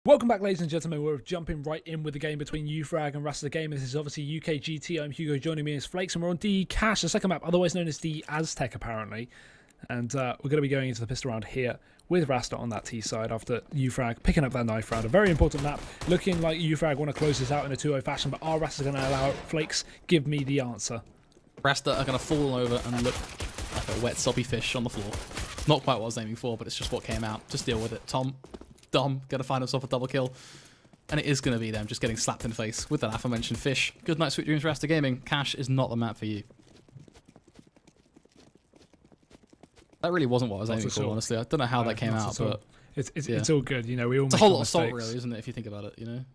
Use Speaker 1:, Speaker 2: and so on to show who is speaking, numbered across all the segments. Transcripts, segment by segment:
Speaker 1: Welcome back, ladies and gentlemen. We're jumping right in with the game between uFrag and Rasta Game. This is obviously UKGT. I'm Hugo. Joining me is Flakes, and we're on the Cache, the second map, otherwise known as the Aztec, apparently. And we're going to be going into the pistol round here with Rasta on that T side after uFrag picking up that knife round. A very important map. Looking like uFrag want to close this out in a 2-0 fashion, but are Rasta going to allow it? Flakes, give me the answer.
Speaker 2: Rasta are going to fall over and look like a wet, soppy fish on the floor. Not quite what I was aiming for, but it's just what came out. Just deal with it. Dom going to find himself a double kill. And it is going to be them just getting slapped in the face with that aforementioned fish. Good night, sweet dreams, Rasta Gaming. Cache is not the map for you. That really wasn't what I was aiming for, honestly. I don't know how that came out, but...
Speaker 1: It's all good, you know, we all
Speaker 2: It's a
Speaker 1: make
Speaker 2: whole lot of
Speaker 1: mistakes.
Speaker 2: salt, really, isn't it, if you think about it, you know?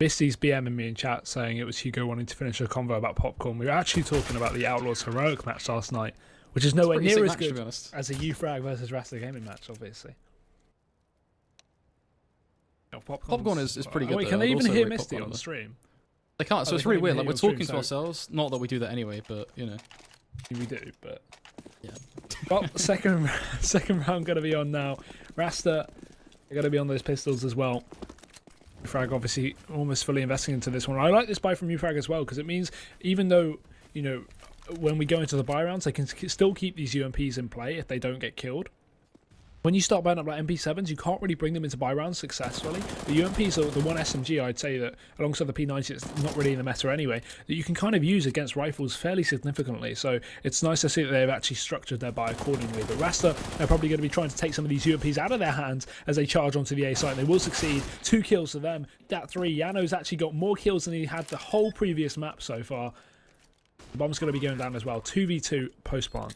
Speaker 1: Misty's BMing me in chat saying it was Hugo wanting to finish a convo about popcorn. We were actually talking about the Outlaws Heroic match last night, which is nowhere near as good as a uFrag versus Rasta Gaming match, obviously.
Speaker 2: Popcorn is pretty good.
Speaker 1: Wait, can they even hear Misty on the stream?
Speaker 2: They can't, so it's really weird. Like, we're talking to ourselves. Not that we do that anyway, but, you know.
Speaker 1: We do, but...
Speaker 2: Yeah.
Speaker 1: Well, second round going to be on now. Rasta are going to be on those pistols as well. uFrag obviously almost fully investing into this one. I like this buy from uFrag as well, because it means even though, you know, when we go into the buy rounds, they can still keep these UMPs in play if they don't get killed. When you start buying up like MP7s, you can't really bring them into buy rounds successfully. The UMPs are the one SMG, I'd say, that alongside the P90, it's not really in the meta anyway, that you can kind of use against rifles fairly significantly. So it's nice to see that they've actually structured their buy accordingly. But Rasta are probably going to be trying to take some of these UMPs out of their hands as they charge onto the A site, and they will succeed. 2 kills to them. Dat 3, Yano's actually got more kills than he had the whole previous map so far. The bomb's going to be going down as well. 2v2 post-plant.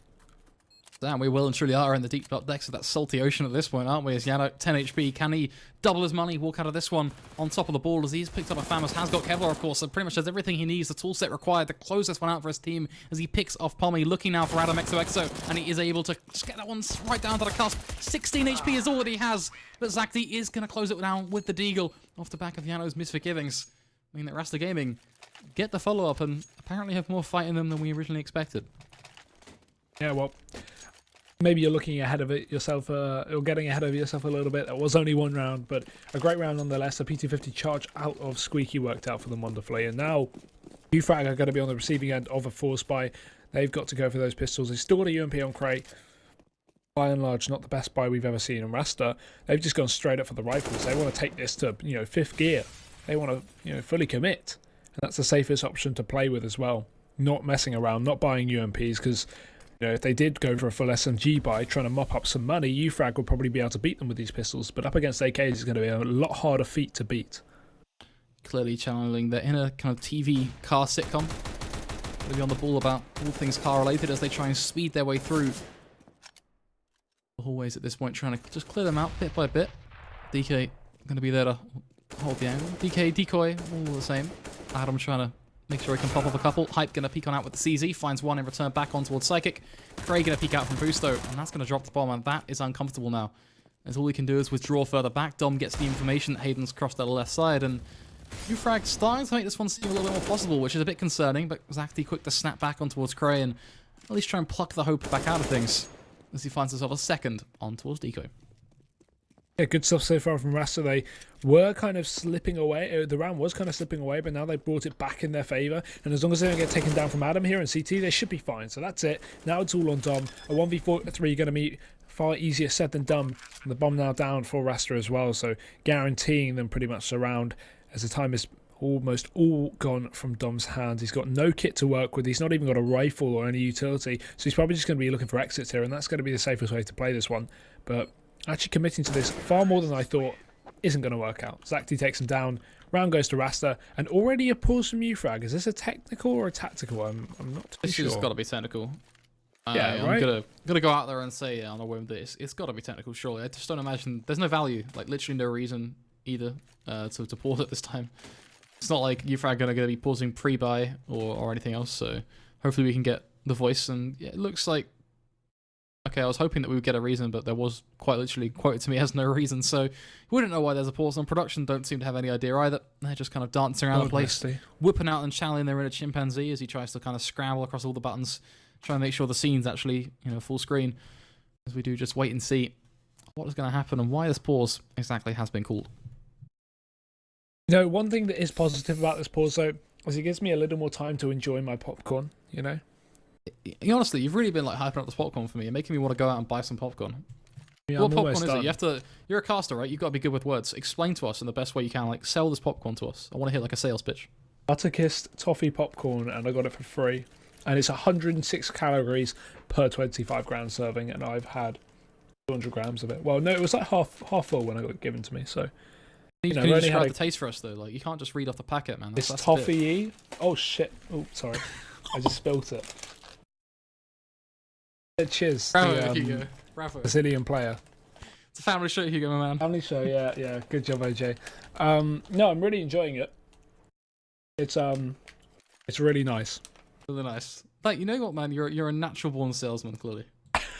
Speaker 2: Damn, we will and truly are in the deep depths of that salty ocean at this point, aren't we? As Yano, 10 HP, can he double his money, walk out of this one on top of the ball as he's picked up a Famous, has got Kevlar, of course, so pretty much has everything he needs, the tool set required to close this one out for his team as he picks off Pommy, looking now for Adam XOXO, and he is able to just get that one right down to the cusp. 16 HP is all that he has, but Zakti is going to close it down with the Deagle off the back of Yano's misforgivings. I mean, that Rasta Gaming get the follow-up and apparently have more fight in them than we originally expected.
Speaker 1: Yeah, well... Maybe you're looking ahead of it yourself, or getting ahead of yourself a little bit. That was only one round, but a great round nonetheless. A P250 charge out of Squeaky worked out for them wonderfully. And now, uFrag are going to be on the receiving end of a force buy. They've got to go for those pistols. They've still got a UMP on crate. By and large, not the best buy we've ever seen in Rasta. They've just gone straight up for the rifles. They want to take this to, you know, 5th gear. They want to, you know, fully commit. And that's the safest option to play with as well. Not messing around, not buying UMPs, because... You know, if they did go for a full SMG buy, trying to mop up some money, uFrag would probably be able to beat them with these pistols. But up against AKs is going to be a lot harder feat to beat.
Speaker 2: Clearly channeling their inner kind of TV car sitcom. Going to be on the ball about all things car related as they try and speed their way through the hallways at this point, trying to just clear them out bit by bit. DK going to be there to hold the angle. DK, decoy, all the same. Adam trying to make sure he can pop up a couple. Hype going to peek on out with the CZ. Finds one in return back on towards Psychic. Craig going to peek out from Busto. And that's going to drop the bomb. And that is uncomfortable now. As all he can do is withdraw further back. Dom gets the information that Hayden's crossed to the left side. And uFrag starting to make this one seem a little bit more possible, which is a bit concerning. But Zakti quick to snap back on towards Cray and at least try and pluck the hope back out of things. As he finds himself a second on towards Decoy.
Speaker 1: Yeah, good stuff so far from Rasta. They were kind of slipping away. The round was kind of slipping away, but now they brought it back in their favour. And as long as they don't get taken down from Adam here in CT, they should be fine. So that's it. Now it's all on Dom. A 1v3 going to be far easier said than done. And the bomb now down for Rasta as well. So guaranteeing them pretty much surround as the time is almost all gone from Dom's hands. He's got no kit to work with. He's not even got a rifle or any utility. So he's probably just going to be looking for exits here. And that's going to be the safest way to play this one. But... actually committing to this far more than I thought isn't going to work out. Zakti takes him down. Round goes to Rasta. And already a pause from uFrag. Is this a technical or a tactical? I'm not too sure.
Speaker 2: This has got to be technical.
Speaker 1: Yeah, right?
Speaker 2: I'm gonna go out there and say on a whim that it's got to be technical, surely. I just don't imagine... there's no value. Like, literally no reason either to pause it this time. It's not like uFrag going to be pausing pre-buy or anything else. So hopefully we can get the voice. And yeah, it looks like... okay, I was hoping that we would get a reason, but there was quite literally quoted to me as no reason, so you wouldn't know why there's a pause on. Production don't seem to have any idea either. They're just kind of dancing around the place, whipping out and channeling their inner chimpanzee as he tries to kind of scramble across all the buttons, trying to make sure the scene's actually, you know, full screen, as we do just wait and see what is going to happen and why this pause exactly has been called.
Speaker 1: You know, one thing that is positive about this pause, though, is it gives me a little more time to enjoy my popcorn, you know?
Speaker 2: Honestly, you've really been like hyping up this popcorn for me and making me want to go out and buy some popcorn.
Speaker 1: Yeah,
Speaker 2: what popcorn is it? You have to. You're a caster, right? You've got to be good with words. Explain to us in the best way you can. Like, sell this popcorn to us. I want to hear like a sales pitch.
Speaker 1: Butterkissed toffee popcorn, and I got it for free. And it's 106 calories per 25-gram serving, and I've had 200 grams of it. Well, no, it was like half full when I got it given to me. So,
Speaker 2: you know, can you describe the taste for us though? Like, you can't just read off the packet, man.
Speaker 1: It's toffee. Oh shit! Oh, sorry, I just spilt it. Cheers,
Speaker 2: bravo, Hugo. Bravo.
Speaker 1: Brazilian player.
Speaker 2: It's a family show, Hugo, my man.
Speaker 1: Family show, yeah. Good job, AJ. No, I'm really enjoying it. It's really nice.
Speaker 2: Really nice. Like, you know what, man? You're a natural born salesman, clearly.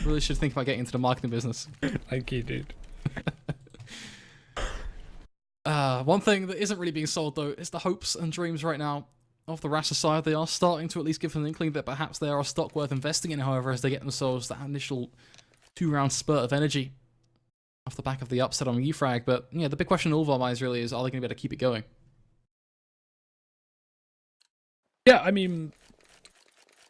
Speaker 2: Really should think about getting into the marketing business.
Speaker 1: Thank you, dude.
Speaker 2: One thing that isn't really being sold though is the hopes and dreams right now of the Rasta side. They are starting to at least give them an inkling that perhaps they are a stock worth investing in, however, as they get themselves that initial 2-round spurt of energy off the back of the upset on uFrag. But yeah, the big question in all of our minds really is, are they going to be able to keep it going?
Speaker 1: Yeah, I mean,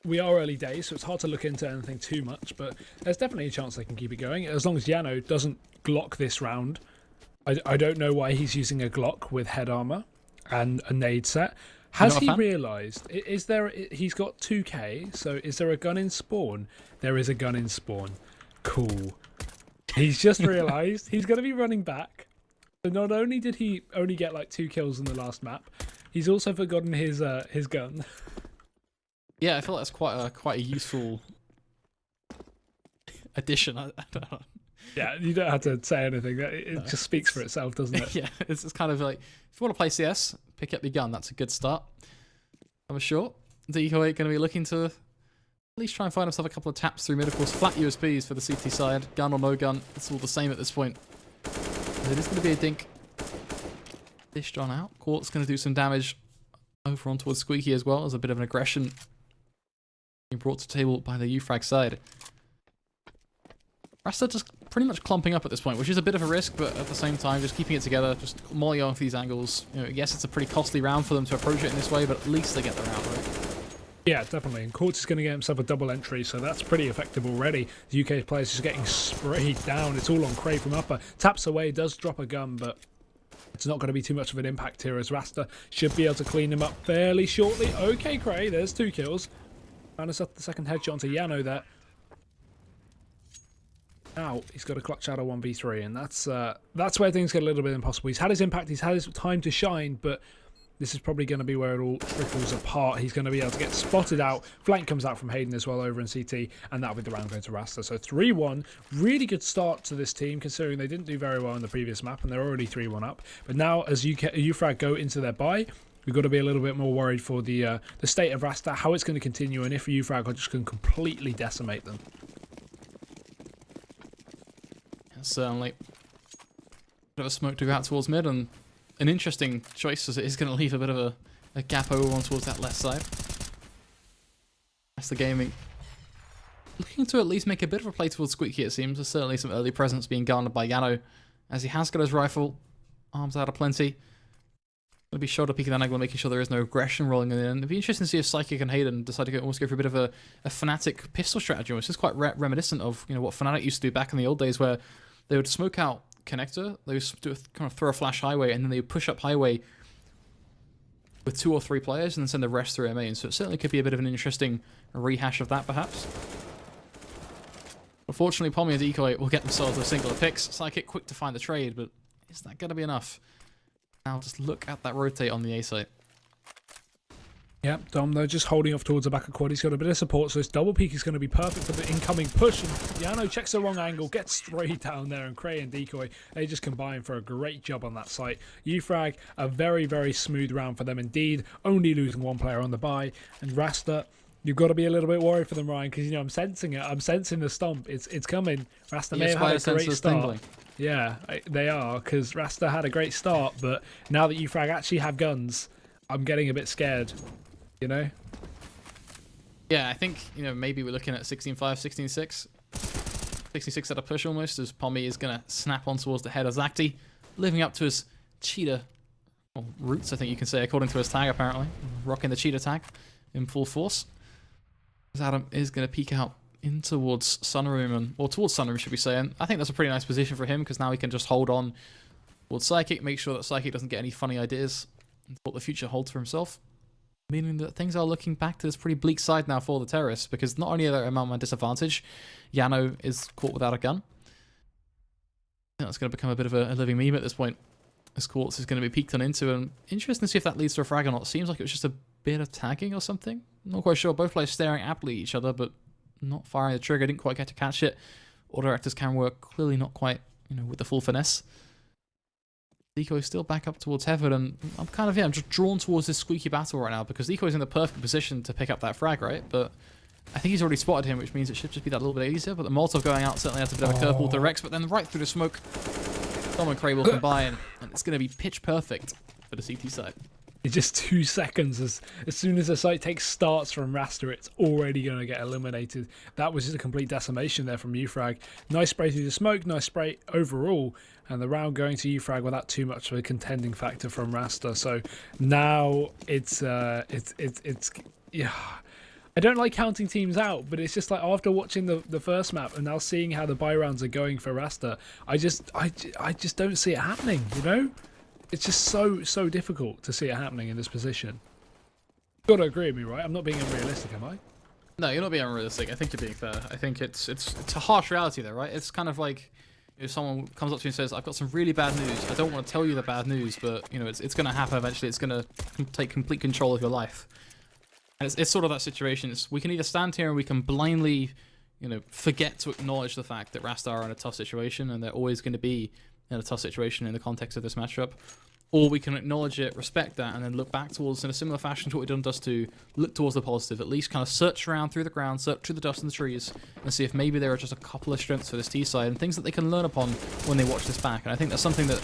Speaker 1: we are early days, so it's hard to look into anything too much, but there's definitely a chance they can keep it going, as long as Yano doesn't Glock this round. I don't know why he's using a Glock with head armor and a nade set. Has he realised, is there, he's got 2k, so is there a gun in spawn? There is a gun in spawn. Cool. He's just realised he's going to be running back. So not only did he only get like 2 kills in the last map, he's also forgotten his gun.
Speaker 2: Yeah, I feel like that's quite a useful addition. I don't know.
Speaker 1: Yeah, you don't have to say anything. It just speaks for itself, doesn't it?
Speaker 2: Yeah, it's kind of like, if you want to play CS, pick up your gun. That's a good start. I'm sure Decoy going to be looking to at least try and find himself a couple of taps through mid. Of course, flat USPs for the CT side. Gun or no gun, it's all the same at this point. But it is going to be a dink. Dished on out. Quartz going to do some damage over on towards Squeaky as well, as a bit of an aggression being brought to table by the uFrag side. Rasta just pretty much clumping up at this point, which is a bit of a risk, but at the same time, just keeping it together, just molly off these angles. You know, yes, it's a pretty costly round for them to approach it in this way, but at least they get the round, right?
Speaker 1: Yeah, definitely. And Quartz is going to get himself a double entry, so that's pretty effective already. The UK players just getting sprayed down. It's all on Cray from upper. Taps away, does drop a gun, but it's not going to be too much of an impact here, as Rasta should be able to clean him up fairly shortly. Okay, Cray, there's 2 kills. And it's up the second headshot onto Yano there. Now he's got a clutch out of 1v3, and that's where things get a little bit impossible. He's had his impact, he's had his time to shine, but this is probably going to be where it all trickles apart. He's going to be able to get spotted out. Flank comes out from Hayden as well over in CT, and that'll be the round going to Rasta. So 3-1, really good start to this team, considering they didn't do very well in the previous map, and they're already 3-1 up. But now, as uFrag go into their bye, we've got to be a little bit more worried for the state of Rasta, how it's going to continue, and if uFrag are just going to completely decimate them.
Speaker 2: Certainly. Bit of a smoke to go out towards mid, and an interesting choice, as it is going to leave a bit of a gap over on towards that left side. That's the gaming. Looking to at least make a bit of a play towards Squeaky, it seems. There's certainly some early presence being garnered by Yano, as he has got his rifle. Arms out of plenty. Going to be shoulder peeking that angle, making sure there is no aggression rolling in. It'd be interesting to see if Psychic and Hayden decide to almost go for a bit of a Fnatic pistol strategy, which is quite reminiscent of what Fnatic used to do back in the old days, where they would smoke out connector, they would kind of throw a flash highway, and then they would push up highway with 2 or 3 players and then send the rest through a main. So it certainly could be a bit of an interesting rehash of that, perhaps. Unfortunately, Pommy and Decoy will get themselves a singular picks. Psychic quick to find the trade, but is that going to be enough? Now just look at that rotate on the A site.
Speaker 1: Yeah, Dom, though, just holding off towards the back of quad. He's got a bit of support, so this double peek is going to be perfect for the incoming push. And Yano checks the wrong angle, gets straight down there, and Cray and Decoy, they just combine for a great job on that site. uFrag, a very, very smooth round for them indeed, only losing 1 player on the bye. And Rasta, you've got to be a little bit worried for them, Ryan, because, I'm sensing it. I'm sensing the stomp. It's coming. Rasta may have had a great start. Yeah, they are, because Rasta had a great start, but now that uFrag actually have guns, I'm getting a bit scared. Yeah,
Speaker 2: I think, maybe we're looking at 16-5, 16-6. 66 at a push almost, as Pommy is going to snap on towards the head of Zakti, living up to his cheetah roots, I think you can say, according to his tag apparently. Rocking the cheetah tag in full force. As Adam is going to peek out in towards Sunroom, or towards Sunroom should we say, and I think that's a pretty nice position for him because now he can just hold on towards Psychic, make sure that Psychic doesn't get any funny ideas and what the future holds for himself. Meaning that things are looking back to this pretty bleak side now for the terrorists, because not only are they at a man disadvantage, Yano is caught without a gun. That's going to become a bit of a living meme at this point, as Quartz is going to be peeked on into, and interesting to see if that leads to a frag or not. Seems like it was just a bit of tagging or something. Not quite sure. Both players staring aptly at each other, but not firing the trigger. Didn't quite get to catch it. Auto director's camera work clearly not quite, with the full finesse. Decoy still back up towards Heaven, and I'm just drawn towards this squeaky battle right now because Decoy's in the perfect position to pick up that frag, right? But I think he's already spotted him, which means it should just be that little bit easier. But the Molotov going out certainly has a bit of a curveball to Rex, but then right through the smoke, Dom and Cray will combine, and it's going to be pitch perfect for the CT side.
Speaker 1: It's just 2 seconds. As soon as the site takes starts from Rasta, it's already going to get eliminated. That was just a complete decimation there from uFrag. Nice spray through the smoke, nice spray overall, and the round going to uFrag without too much of a contending factor from Rasta. So now it's yeah. I don't like counting teams out, but it's just like after watching the first map and now seeing how the buy rounds are going for Rasta, I just don't see it happening, It's just so difficult to see it happening in this position. You've got to agree with me, right? I'm not being unrealistic, am I?
Speaker 2: No, you're not being unrealistic. I think you're being fair. I think it's a harsh reality though, right? It's kind of like if someone comes up to you and says, "I've got some really bad news. I don't want to tell you the bad news, but it's going to happen eventually. It's going to take complete control of your life." And it's sort of that situation. We can either stand here and we can blindly, forget to acknowledge the fact that Rasta are in a tough situation and they're always going to be in a tough situation in the context of this matchup, or we can acknowledge it, respect that, and then look back towards, in a similar fashion to what we've done Dust to, look towards the positive, at least kind of search around through the ground, search through the dust and the trees, and see if maybe there are just a couple of strengths for this T side and things that they can learn upon when they watch this back. And I think that's something that,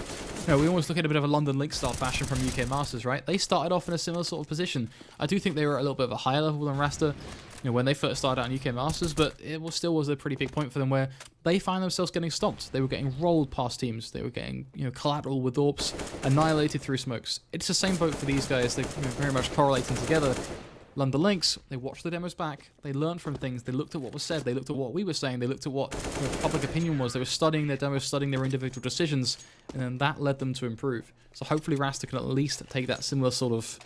Speaker 2: we almost look at a bit of a London Link style fashion from UK Masters, right? They started off in a similar sort of position. I do think they were at a little bit of a higher level than Rasta, when they first started out in UK Masters, but it still was a pretty big point for them where they find themselves getting stomped. They were getting rolled past teams. They were getting, collateral with AWPs, annihilated through smokes. It's the same boat for these guys. They're very much correlating together. London Links, they watched the demos back. They learned from things. They looked at what was said. They looked at what we were saying. They looked at what public opinion was. They were studying their demos, studying their individual decisions, and then that led them to improve. So hopefully Rasta can at least take that similar sort of,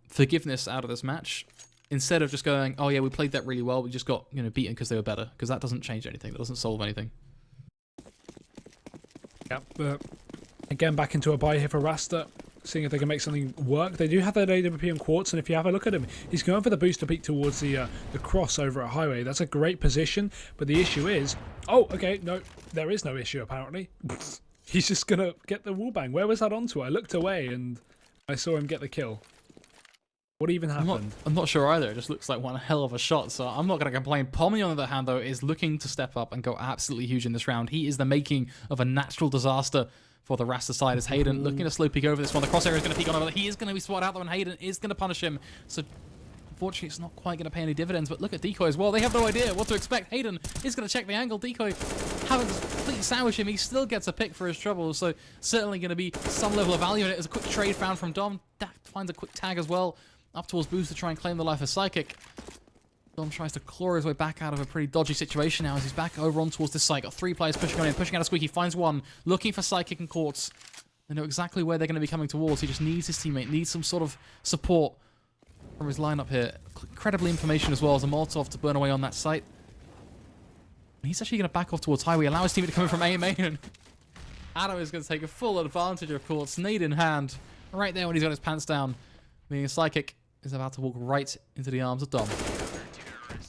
Speaker 2: forgiveness out of this match. Instead of just going, oh yeah, we played that really well, we just got beaten because they were better. Because that doesn't change anything. That doesn't solve anything.
Speaker 1: Yeah, but again, back into a buy here for Rasta, seeing if they can make something work. They do have that AWP on Quartz, and if you have a look at him, he's going for the booster peak towards the cross over at Highway. That's a great position, but the issue is, no, there is no issue apparently. He's just gonna get the wall bang. Where was that onto? I looked away and I saw him get the kill. What even happened?
Speaker 2: I'm not sure either. It just looks like one hell of a shot, so I'm not going to complain. Pommy, on the other hand, though, is looking to step up and go absolutely huge in this round. He is the making of a natural disaster for the Rasta side as Hayden looking to slow peek over this one. The crosshair is going to peek on over. He is going to be spotted out, though, and Hayden is going to punish him. So, unfortunately, it's not quite going to pay any dividends, but look at Decoy as well. They have no idea what to expect. Hayden is going to check the angle. Decoy having to completely sandwich him. He still gets a pick for his trouble, so certainly going to be some level of value in it. As a quick trade found from Dom. That finds a quick tag as well. Up towards Boost to try and claim the life of Psychic. Dom tries to claw his way back out of a pretty dodgy situation now as he's back over on towards this site. Got 3 players pushing on in, pushing out a Squeaky. Finds one, looking for Psychic and Quartz. They know exactly where they're going to be coming towards. He just needs his teammate, needs some sort of support from his lineup here. Incredible information as well as a Molotov to burn away on that site. And he's actually going to back off towards Highway, allow his teammate to come in from A main. And Adam is going to take a full advantage of Quartz, nade in hand, right there when he's got his pants down. Meaning Psychic is about to walk right into the arms of Dom.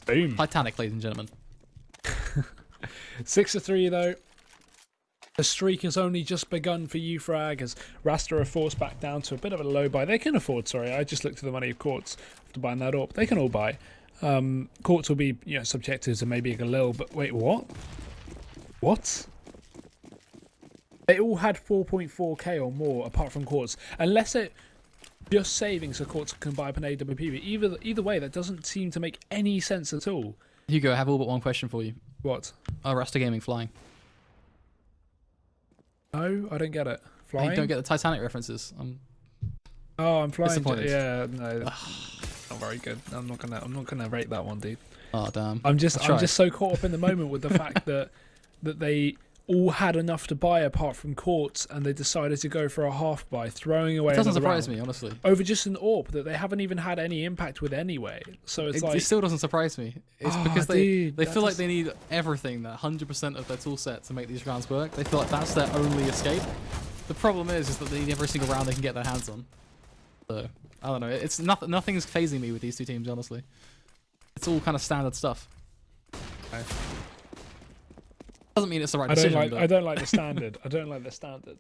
Speaker 1: Boom.
Speaker 2: Titanic, ladies and gentlemen.
Speaker 1: 6-3 though. The streak has only just begun for uFrag as Rasta are forced back down to a bit of a low buy. They can afford, I just looked at the money of Quartz after buying that up. They can all buy. Quartz will be subjective to maybe a Galil, but wait, what? What? They all had 4.4k or more apart from Quartz. Unless it just saving so Quartz can buy up an AWP. But either way, that doesn't seem to make any sense at all.
Speaker 2: Hugo, I have all but one question for you.
Speaker 1: What?
Speaker 2: Rasta Gaming flying.
Speaker 1: No, I don't get it. Flying?
Speaker 2: You don't get the Titanic references.
Speaker 1: Oh, I'm flying.
Speaker 2: Disappointed.
Speaker 1: Yeah, no, not very good. I'm not gonna rate that one, dude.
Speaker 2: Oh damn.
Speaker 1: I'm just so caught up in the moment with the fact that they all had enough to buy apart from quartz, and they decided to go for a half buy, throwing away.
Speaker 2: It doesn't
Speaker 1: another
Speaker 2: surprise
Speaker 1: round
Speaker 2: me, honestly.
Speaker 1: over just an AWP that they haven't even had any impact with anyway. So
Speaker 2: It still doesn't surprise me. It's because they feel like they need everything, that 100% of their tool set to make these rounds work. They feel like that's their only escape. The problem is that they need every single round they can get their hands on. So I don't know. It's nothing's phasing me with these two teams, honestly. It's all kind of standard stuff.
Speaker 1: Okay.
Speaker 2: Doesn't mean it's the right decision.
Speaker 1: I don't like the standard. I don't like the standard.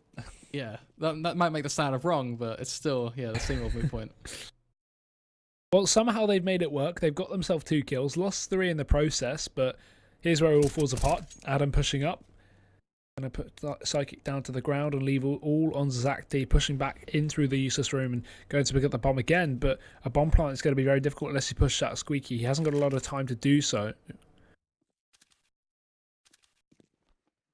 Speaker 2: Yeah, that might make the standard wrong, but it's still the same old moot point.
Speaker 1: Well, somehow they've made it work. They've got themselves 2 kills, lost 3 in the process, but here's where it all falls apart. Adam pushing up. Going to put Psychic down to the ground and leave all on Zach D, pushing back in through the useless room and going to pick up the bomb again, but a bomb plant is going to be very difficult unless he pushes out Squeaky. He hasn't got a lot of time to do so.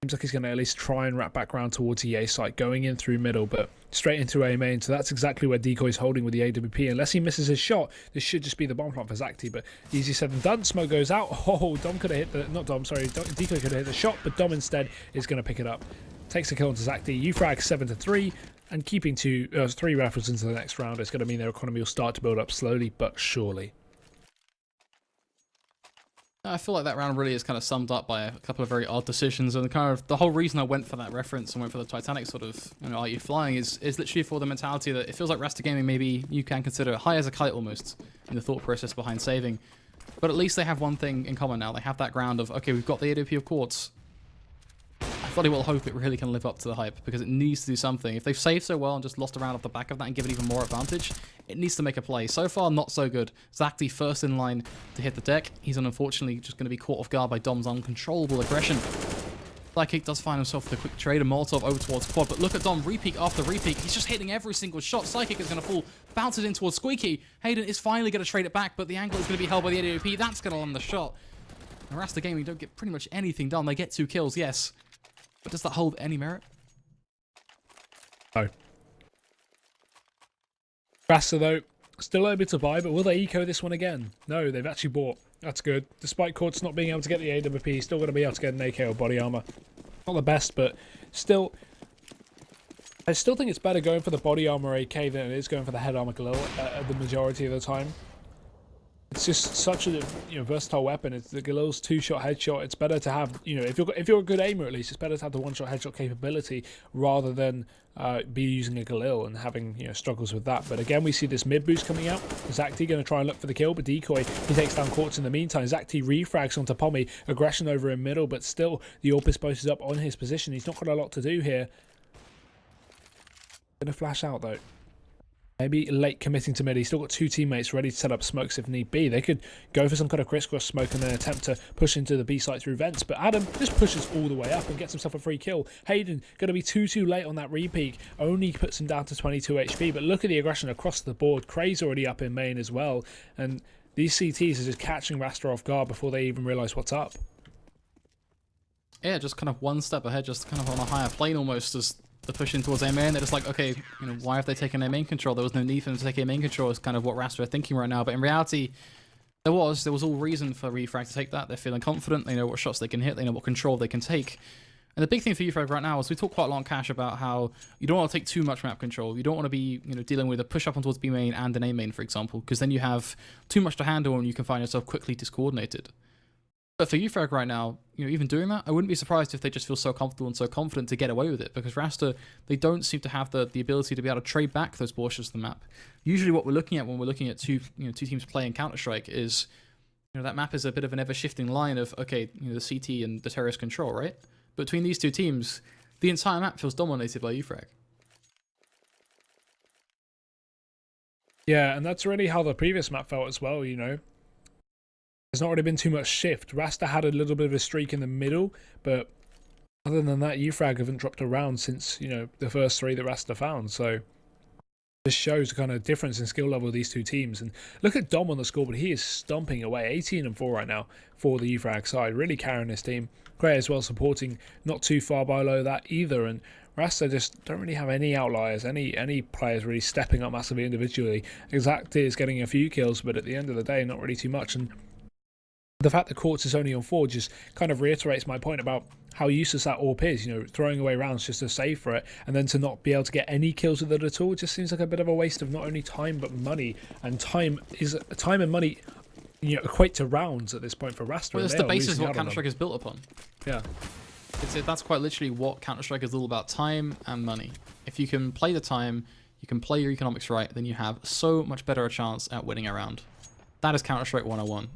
Speaker 1: Seems like he's going to at least try and wrap back around towards the A site, going in through middle, but straight into A main. So that's exactly where Decoy's holding with the AWP. Unless he misses his shot, this should just be the bomb plant for Zacti, but easy said than done. Smoke goes out. Oh, Dom could have hit the... Not Dom, sorry. Decoy could have hit the shot, but Dom instead is going to pick it up. Takes a kill into Zacti. uFrag 7-3, and keeping 3 raffles into the next round is going to mean their economy will start to build up slowly but surely.
Speaker 2: I feel like that round really is kind of summed up by a couple of very odd decisions, and kind of the whole reason I went for that reference and went for the Titanic sort of, are you flying, is literally for the mentality that it feels like Rasta Gaming maybe you can consider high as a kite almost in the thought process behind saving. But at least they have one thing in common now. They have that ground of, okay, we've got the AWP of quartz. I bloody well hope it really can live up to the hype, because it needs to do something. If they've saved so well and just lost a round off the back of that and given even more advantage, it needs to make a play. So far, not so good. Zacti first in line to hit the deck. He's unfortunately just going to be caught off guard by Dom's uncontrollable aggression. Psychic does find himself with a quick trade, and Molotov over towards Quad, but look at Dom, repeat after repeat. He's just hitting every single shot. Psychic is going to fall, bounces in towards Squeaky. Hayden is finally going to trade it back, but the angle is going to be held by the AWP. That's going to land the shot. And Rasta Gaming don't get pretty much anything done. They get 2 kills, yes. But does that hold any merit?
Speaker 1: No. Rasta, though, still able to buy, but will they eco this one again? No, they've actually bought. That's good. Despite Quartz not being able to get the AWP, he's still going to be able to get an AK or body armor. Not the best, but still... I still think it's better going for the body armor AK than it is going for the head armor Galil the majority of the time. It's just such a versatile weapon. It's the Galil's 2-shot headshot. It's better to have, if you're a good aimer at least, it's better to have the 1-shot headshot capability rather than be using a Galil and having struggles with that. But again, we see this mid boost coming out. Zacti going to try and look for the kill, but Decoy, he takes down Quartz in the meantime. Zacti refrags onto Pommy, aggression over in middle, but still the AWP is posted up on his position. He's not got a lot to do here. Going to flash out though. Maybe late committing to mid. He's still got 2 teammates ready to set up smokes if need be. They could go for some kind of crisscross smoke and then attempt to push into the B site through vents. But Adam just pushes all the way up and gets himself a free kill. Hayden going to be too late on that repeak. Only puts him down to 22 HP. But look at the aggression across the board. Cray's already up in main as well. And these CTs are just catching Rasta off guard before they even realise what's up.
Speaker 2: Yeah, just kind of one step ahead, just kind of on a higher plane almost as the push in towards A main. They're just like, okay, why have they taken A main control? There was no need for them to take A main control, is kind of what Rasta are thinking right now. But in reality, there was all reason for uFrag to take that. They're feeling confident. They know what shots they can hit. They know what control they can take. And the big thing for uFrag right now is we talk quite a lot on Cash about how you don't want to take too much map control. You don't want to be dealing with a push up on towards B main and an A main, for example, because then you have too much to handle and you can find yourself quickly discoordinated. But for uFrag right now, even doing that, I wouldn't be surprised if they just feel so comfortable and so confident to get away with it, because Rasta, they don't seem to have the ability to be able to trade back those portions of the map. Usually what we're looking at when we're looking at two teams playing Counter-Strike is, that map is a bit of an ever-shifting line of, okay, the CT and the terrorist control, right? Between these two teams, the entire map feels dominated by uFrag.
Speaker 1: Yeah, and that's really how the previous map felt as well, There's not really been too much shift. Rasta had a little bit of a streak in the middle, but other than that, uFrag haven't dropped around since, the first 3 that Rasta found. So This shows the kind of difference in skill level of these two teams. And look at Dom on the scoreboard. He is stomping away, 18-4 right now for the uFrag side, really carrying this team. Gray as well supporting, not too far below that either. And Rasta just don't really have any outliers, any players really stepping up massively individually. Exact is getting a few kills, but at the end of the day, not really too much. And the fact that Quartz is only on 4 just kind of reiterates my point about how useless that AWP is, you know, throwing away rounds just to save for it, and then to not be able to get any kills with it at all just seems like a bit of a waste of not only time but money. And time and money, you know, equate to rounds at this point for Rasta.
Speaker 2: Well, it's the basis of what Counter-Strike is built upon.
Speaker 1: Yeah.
Speaker 2: That's quite literally what Counter-Strike is all about, time and money. If you can play the time, you can play your economics right, then you have so much better a chance at winning a round. That is Counter-Strike 101.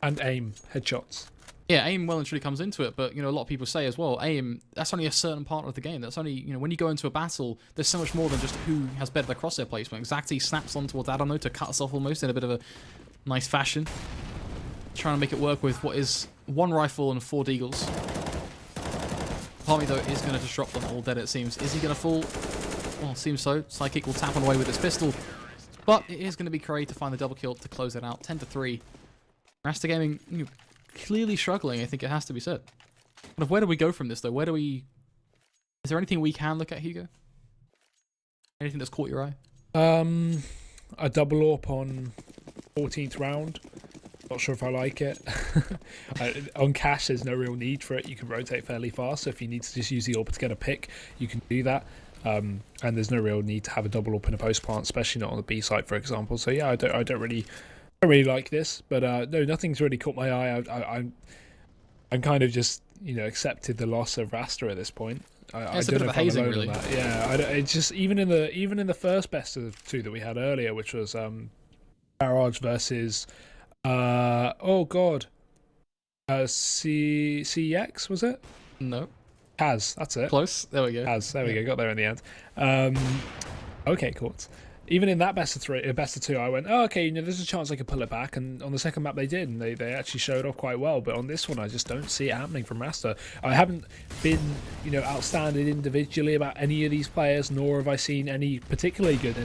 Speaker 1: And aim, headshots.
Speaker 2: Yeah, aim well and truly comes into it, but you know, a lot of people say as well, aim, that's only a certain part of the game. That's only, you know, when you go into a battle, there's so much more than just who has better crosshair placement. Exactly snaps on towards Adamo to cut us off almost in a bit of a nice fashion. Trying to make it work with what is 1 rifle and 4 deagles. Palmy, though, is going to disrupt them all dead, it seems. Is he going to fall? Well, seems so. Psychic will tap on away with his pistol. But it is going to be Cray to find the double kill to close it out. 10-3. Rasta Gaming, you know, clearly struggling, I think it has to be said. Kind of where do we go from this, though? Where do we... Is there anything we can look at, Hugo? Anything that's caught your eye?
Speaker 1: A double AWP on 14th round. Not sure if I like it. On cash, there's no real need for it. You can rotate fairly fast, so if you need to just use the AWP to get a pick, you can do that. And there's no real need to have a double AWP in a post plant, especially not on the B site, for example. So yeah, I don't really like this, but no, nothing's really caught my eye. I'm kind of just, you know, accepted the loss of Rasta at this point. I don't know if I'm alone on that. Yeah, it's just even in the first best of 2 that we had earlier, which was Barrage versus oh god, CX, was it?
Speaker 2: No.
Speaker 1: Has, that's it.
Speaker 2: Close. There we go.
Speaker 1: Has, there we go. Got there in the end. Okay, cool. Even in that best of 2, I went, oh, okay, you know, there's a chance I could pull it back, and on the second map they did, and they actually showed off quite well. But on this one, I just don't see it happening from Rasta. I haven't been, you know, outstanding individually about any of these players, nor have I seen any particularly good,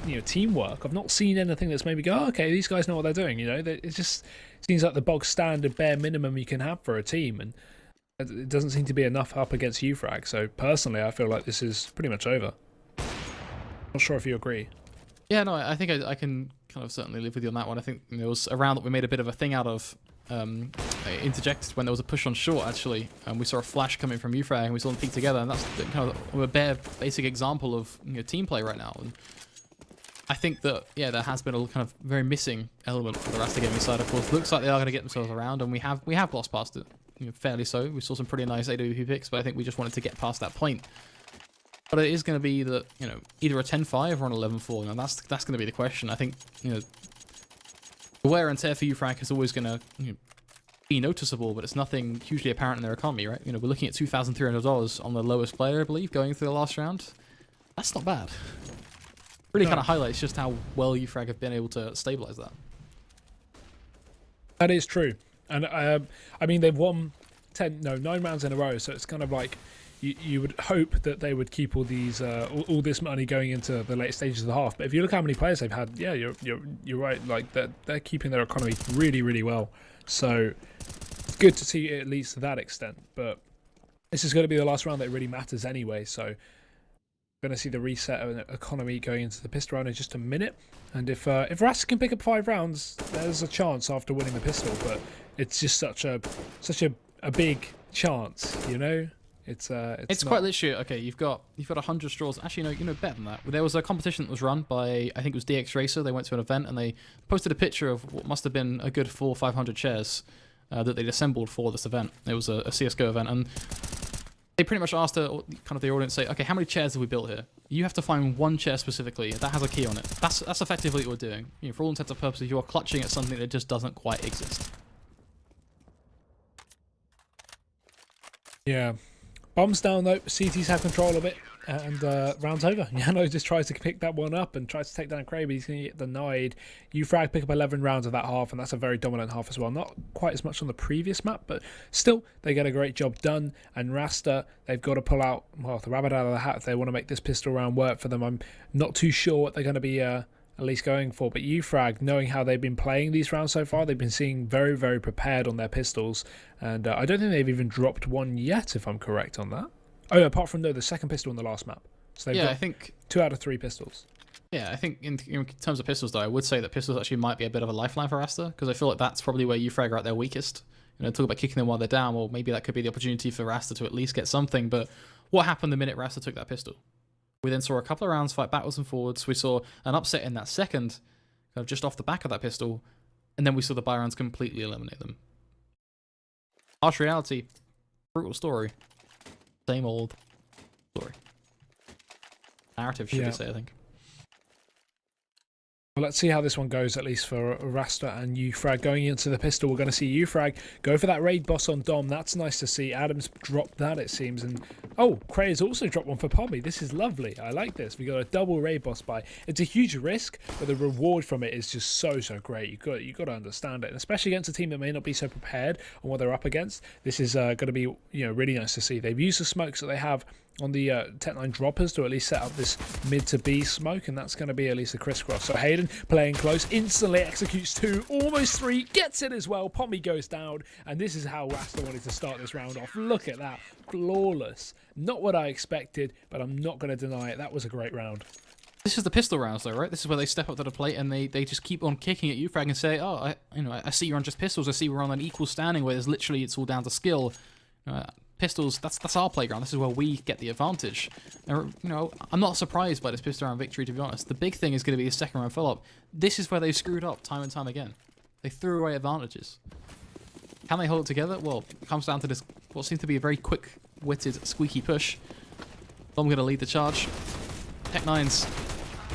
Speaker 1: you know, teamwork. I've not seen anything that's made me go, oh, okay, these guys know what they're doing. You know, it just seems like the bog standard bare minimum you can have for a team, and it doesn't seem to be enough up against uFrag. So personally, I feel like this is pretty much over. Not sure if you agree.
Speaker 2: Yeah, no, I think I can kind of certainly live with you on that one. I think there was a round that we made a bit of a thing out of, interjected when there was a push on short, actually, and we saw a flash coming from uFrag, and we saw them peek together, and that's kind of a bare, basic example of, you know, team play right now. And I think that, yeah, there has been a kind of very missing element for the Rasta Gaming side, of course. Looks like they are going to get themselves around, and we have glossed past it, you know, fairly so. We saw some pretty nice AWP picks, but I think we just wanted to get past that point. But it is going to be that, you know, either a 10-5 or an 11-4. Now that's going to be the question. I think, you know, the wear and tear for uFrag is always going to, you know, be noticeable, but it's nothing hugely apparent in their economy, right? You know, we're looking at $2,300 on the lowest player, I believe, going through the last round. That's not bad. Really kind of highlights just how well uFrag have been able to stabilize that.
Speaker 1: That is true. And I mean, they've won 9 rounds in a row, so it's kind of like you would hope that they would keep all these all this money going into the late stages of the half. But if you look how many players they've had, yeah, you're right. Like they're keeping their economy really, really well. So it's good to see it at least to that extent. But this is going to be the last round that really matters anyway. So we're going to see the reset of the economy going into the pistol round in just a minute. And if Rasta can pick up 5 rounds, there's a chance after winning the pistol. But it's just such a big chance, you know. It's
Speaker 2: quite literally, okay, you've got 100 straws. Actually, no, you know, better than that. There was a competition that was run by, I think it was DX Racer. They went to an event and they posted a picture of what must have been a good 400 or 500 chairs that they'd assembled for this event. It was a CSGO event, and they pretty much asked kind of the audience, say, okay, how many chairs have we built here? You have to find one chair specifically that has a key on it. That's effectively what we're doing. You know, for all intents and purposes, you are clutching at something that just doesn't quite exist.
Speaker 1: Yeah. Bombs down though. CTs have control of it. And round's over. Yano just tries to pick that one up and tries to take down Cray, but he's going to get denied. uFrag pick up 11 rounds of that half, and that's a very dominant half as well. Not quite as much on the previous map, but still, they get a great job done. And Rasta, they've got to pull out, well, the rabbit out of the hat if they want to make this pistol round work for them. I'm not too sure what they're going to be at least going for, but uFrag, knowing how they've been playing these rounds so far, they've been seeing very, very prepared on their pistols, and I don't think they've even dropped one yet, if I'm correct on that. Oh, apart from the second pistol on the last map. So they've got
Speaker 2: I think 2
Speaker 1: out of 3 pistols.
Speaker 2: Yeah, I think in terms of pistols, though, I would say that pistols actually might be a bit of a lifeline for Rasta, because I feel like that's probably where uFrag are at their weakest. Talk about kicking them while they're down, well, maybe that could be the opportunity for Rasta to at least get something, but what happened the minute Rasta took that pistol? We then saw a couple of rounds fight backwards and forwards. We saw an upset in that second, kind of just off the back of that pistol, and then we saw the buy rounds completely eliminate them. Harsh reality, brutal story, same old story. Narrative, should we say, I think.
Speaker 1: Well, let's see how this one goes, at least for Rasta and uFrag. Going into the pistol, we're going to see uFrag go for that raid boss on Dom. That's nice to see. Adams dropped that, it seems. And oh, Cray has also dropped one for Pommy. This is lovely. I like this. We got a double raid boss buy. It's a huge risk, but the reward from it is just so great. You got to understand it, and especially against a team that may not be so prepared on what they're up against. This is going to be really nice to see. They've used the smokes that they have on the Tech9 droppers to at least set up this mid to B smoke, and that's going to be at least a crisscross. So Hayden playing close, instantly executes 2, almost 3, gets it as well. Pommy goes down, and this is how Rasta wanted to start this round off. Look at that, flawless. Not what I expected, but I'm not going to deny it. That was a great round.
Speaker 2: This is the pistol rounds, though, right? This is where they step up to the plate and they just keep on kicking at uFrag and say, oh, I see you're on just pistols. I see we're on an equal standing where there's literally it's all down to skill. Pistols, that's our playground. This is where we get the advantage. I'm not surprised by this pistol round victory, to be honest. The big thing is going to be the second round fill-up. This is where they've screwed up time and time again. They threw away advantages. Can they hold it together? Well, it comes down to this, what seems to be a very quick-witted, squeaky push. I'm going to lead the charge. Tech9's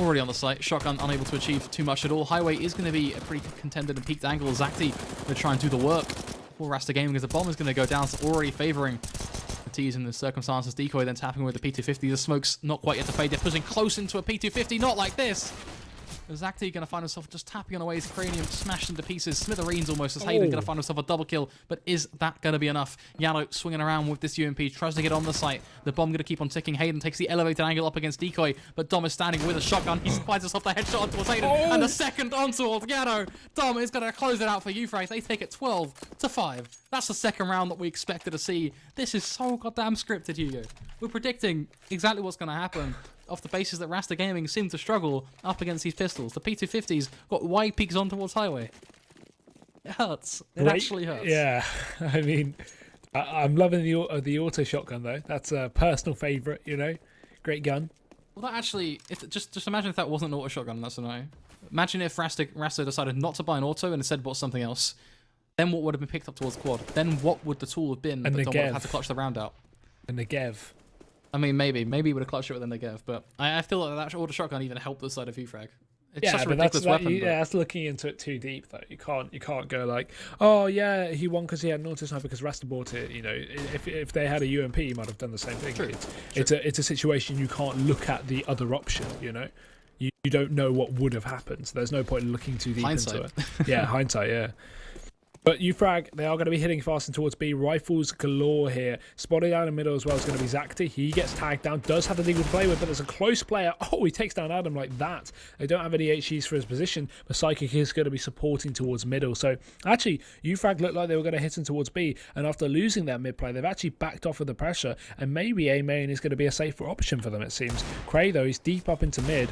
Speaker 2: already on the site. Shotgun unable to achieve too much at all. Highway is going to be a pretty contended and peaked angle. Zakti going to try and do the work for Rasta Gaming, because the bomb is going to go down. It's already favouring the T's in the circumstances. Decoy then tapping with the P250. The smoke's not quite yet to fade. They're pushing close into a P250. Not like this. Zakti going to find himself just tapping on away his cranium, smashed into pieces. Smithereens almost, as Hayden going to find himself a double kill. But is that going to be enough? Yano swinging around with this UMP, tries to get on the site. The bomb going to keep on ticking. Hayden takes the elevated angle up against Decoy, but Dom is standing with a shotgun. He finds himself the headshot onto Hayden, and the second onto Yano. Dom is going to close it out for uFrag. They take it 12-5. That's the second round that we expected to see. This is so goddamn scripted, Hugo. We're predicting exactly what's going to happen off the basis that Rasta Gaming seem to struggle up against these pistols. The P250's got wide peaks on towards Highway. It hurts. It actually hurts.
Speaker 1: Yeah, I mean, I'm loving the auto shotgun, though. That's a personal favourite, Great gun.
Speaker 2: Well, that actually, just imagine if that wasn't an auto shotgun in that scenario. Imagine if Rasta decided not to buy an auto and instead bought something else. Then what would have been picked up towards quad? Then what would the tool have been that Dom would have had to clutch the round out?
Speaker 1: And the Gev.
Speaker 2: I mean, maybe he would have clutched it with the Negev, but I feel like that auto shotgun even helped the side of uFrag. It's such a ridiculous weapon.
Speaker 1: That's looking into it too deep, though. You can't go like, oh yeah, he won because he had an auto sniper because Rasta bought it. If they had a UMP, he might have done the same thing.
Speaker 2: True.
Speaker 1: It's a situation you can't look at the other option. You don't know what would have happened, so there's no point in looking too deep into it. Yeah, hindsight. Yeah. But uFrag, they are going to be hitting fast and towards B. Rifles galore here. Spotted down in the middle as well is going to be Zakti. He gets tagged down. Does have the deagle to play with, but there's a close player. Oh, he takes down Adam like that. They don't have any HEs for his position, but Psychic is going to be supporting towards middle. So, actually, uFrag looked like they were going to hit him towards B, and after losing that mid play, they've actually backed off with the pressure, and maybe A main is going to be a safer option for them, it seems. Cray, though, he's deep up into mid.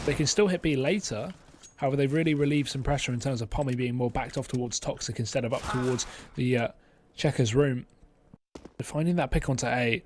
Speaker 1: They can still hit B later. However, they've really relieved some pressure in terms of Pommy being more backed off towards Toxic instead of up towards the Checkers room. But finding that pick onto A,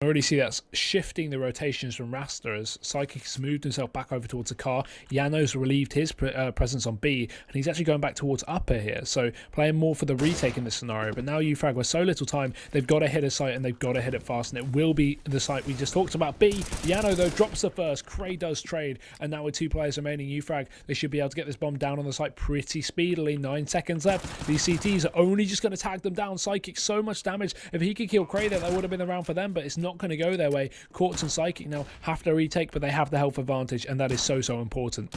Speaker 1: I already see that's shifting the rotations from Rasta as Psychic has moved himself back over towards the car. Yano's relieved his presence on B, and he's actually going back towards upper here, so playing more for the retake in this scenario. But now uFrag, with so little time, they've got to hit a site and they've got to hit it fast, and it will be the site we just talked about. B, Yano though drops the first, Cray does trade, and now with 2 players remaining, uFrag, they should be able to get this bomb down on the site pretty speedily. 9 seconds left. These CTs are only just going to tag them down. Psychic, so much damage. If he could kill Cray there, that would have been the round for them, but it's not not going to go their way. Quartz and Psychic now have to retake, but they have the health advantage, and that is so important.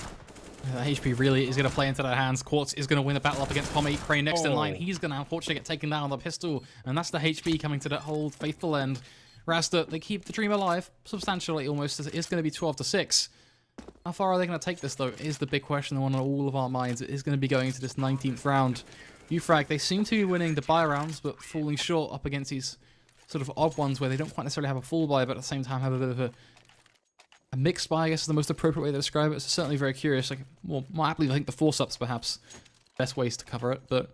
Speaker 2: The HP really is going to play into their hands. Quartz is going to win the battle up against Pommy. Crane next in line. He's going to unfortunately get taken down on the pistol, and that's the HP coming to that whole faithful end. Rasta, they keep the dream alive substantially almost, as it is going to be 12-6. How far are they going to take this, though, is the big question, the one on all of our minds. It is going to be going into this 19th round. uFrag, they seem to be winning the buy rounds, but falling short up against these sort of odd ones where they don't quite necessarily have a full buy, but at the same time have a bit of a mixed buy, I guess is the most appropriate way to describe it. It's certainly very curious. Like, well, more aptly, I think the force-ups perhaps best ways to cover it, but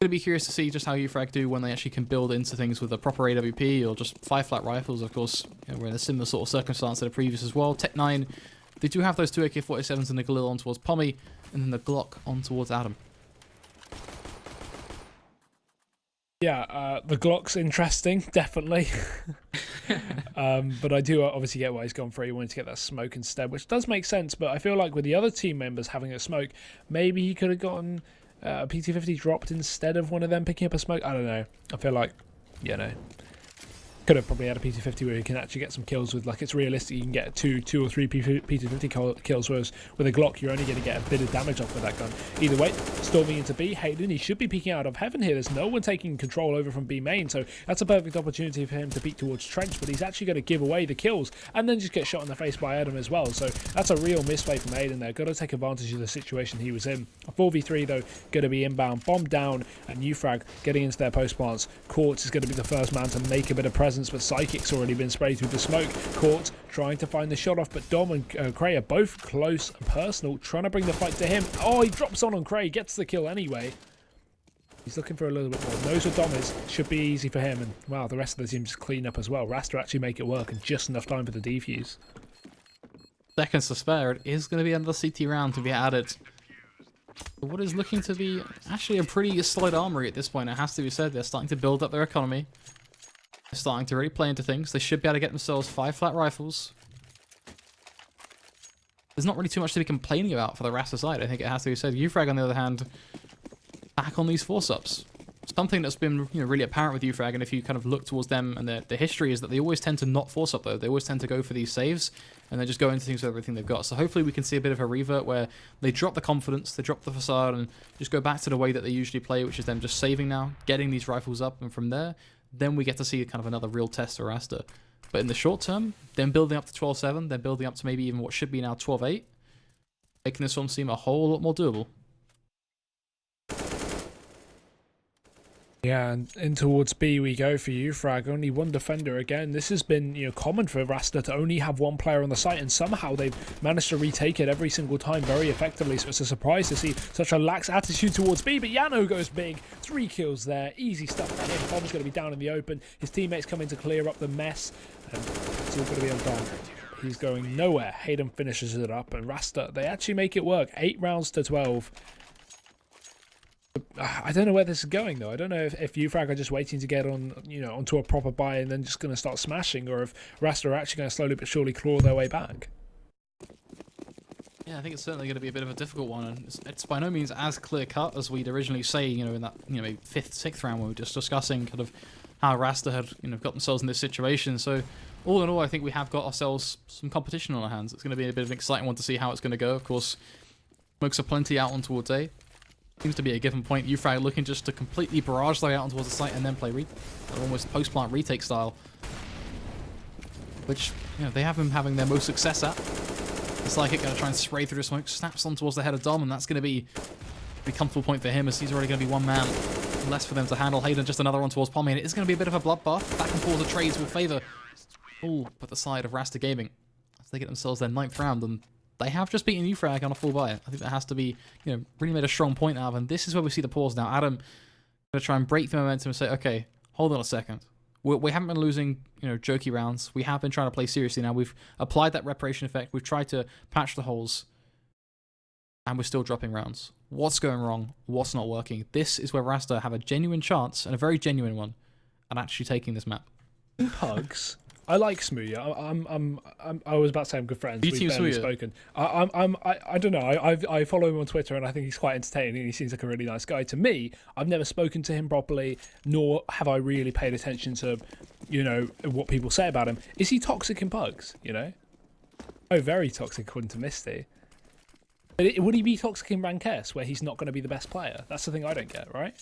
Speaker 2: going to be curious to see just how uFrag do when they actually can build into things with a proper AWP or just 5-flat rifles. Of course, you know, we're in a similar sort of circumstance to the previous as well. Tech 9, they do have those 2 AK-47s and the Galil on towards Pommy, and then the Glock on towards Adam.
Speaker 1: Yeah, the Glock's interesting, definitely. But I do obviously get why he's gone for it. He wanted to get that smoke instead, which does make sense. But I feel like with the other team members having a smoke, maybe he could have gotten a PT-50 dropped instead of one of them picking up a smoke. I don't know. I feel like, you know, could have probably had a PT-50 where you can actually get some kills with, like, it's realistic you can get two or three PT-50 kills, whereas with a Glock you're only going to get a bit of damage off with that gun. Either way, storming into B, Hayden, he should be peeking out of heaven here. There's no one taking control over from B main, so that's a perfect opportunity for him to peek towards Trench, but he's actually going to give away the kills and then just get shot in the face by Adam as well. So that's a real misplay from Hayden there. Got to take advantage of the situation he was in. A 4v3 though, going to be inbound, bomb down, and uFrag getting into their post plants. Quartz is going to be the first man to make a bit of presence, but Psychic's already been sprayed through the smoke. Quartz trying to find the shot off, but Dom and Cray are both close and personal, trying to bring the fight to him. Oh, he drops on Cray, gets the kill anyway. He's looking for a little bit more. Knows what Dom is. Should be easy for him. And wow, the rest of the team just clean up as well. Rasta actually make it work, and just enough time for the defuse.
Speaker 2: Seconds to spare. It is going to be another CT round to be added. What is looking to be actually a pretty solid armory at this point, it has to be said. They're starting to build up their economy. They're starting to really play into things. They should be able to get themselves 5-flat rifles. There's not really too much to be complaining about for the Rasta side, I think it has to be said. uFrag, on the other hand, back on these force-ups. Something that's been, you know, really apparent with uFrag, and if you kind of look towards them and their history, is that they always tend to not force up, though. They always tend to go for these saves, and they just go into things with everything they've got. So hopefully we can see a bit of a revert where they drop the confidence, they drop the facade, and just go back to the way that they usually play, which is them just saving now, getting these rifles up, and from there, then we get to see kind of another real test for Rasta. But in the short term, then building up to 12-7, then building up to maybe even what should be now 12-8, making this one seem a whole lot more doable.
Speaker 1: Yeah, and in towards B we go for uFrag. Only one defender again. This has been, you know, common for Rasta to only have one player on the site, and somehow they've managed to retake it every single time very effectively. So it's a surprise to see such a lax attitude towards B. But Yano goes big. 3 kills there. Easy stuff for him. Bomb's going to be down in the open. His teammates come in to clear up the mess, and it's all going to be undone. He's going nowhere. Hayden finishes it up, and Rasta, they actually make it work. 8 rounds to 12. I don't know where this is going, though. I don't know if uFrag are just waiting to get on, you know, onto a proper buy and then just going to start smashing, or if Rasta are actually going to slowly but surely claw their way back.
Speaker 2: Yeah, I think it's certainly going to be a bit of a difficult one, and it's by no means as clear cut as we'd originally say, you know, in that, you know, maybe 5th, 6th round when we were just discussing kind of how Rasta had, you know, got themselves in this situation. So all in all, I think we have got ourselves some competition on our hands. It's going to be a bit of an exciting one to see how it's going to go. Of course, smokes are plenty out on towards A. Seems to be a given point. uFrag looking just to completely barrage their way out towards the site and then play almost post-plant retake style, which, you know, they have been having their most success at. It's like it going to try and spray through the smoke, snaps on towards the head of Dom, and that's going to be a comfortable point for him, as he's already going to be one man less for them to handle. Hayden just another one towards Pommy, and it is going to be a bit of a bloodbath. Back and forth of trades will favour but the side of Rasta Gaming as they get themselves their 9th round, and they have just beaten uFrag on a full buy. I think that has to be, you know, really made a strong point out of, and this is where we see the pause now. Adam going to try and break the momentum and say, okay, hold on a second. We haven't been losing, you know, jokey rounds. We have been trying to play seriously now. We've applied that reparation effect. We've tried to patch the holes, and we're still dropping rounds. What's going wrong? What's not working? This is where Rasta have a genuine chance, and a very genuine one, at actually taking this map.
Speaker 1: Pugs I like Smooya. I was about to say I'm good friends.
Speaker 2: You
Speaker 1: We've
Speaker 2: team
Speaker 1: barely
Speaker 2: Smooya?
Speaker 1: spoken. I don't know. I follow him on Twitter and I think he's quite entertaining. He seems like a really nice guy. To me, I've never spoken to him properly, nor have I really paid attention to, what people say about him. Is he toxic in bugs? Oh, very toxic according to Misty. But would he be toxic in Rank S, where he's not going to be the best player? That's the thing I don't get, right?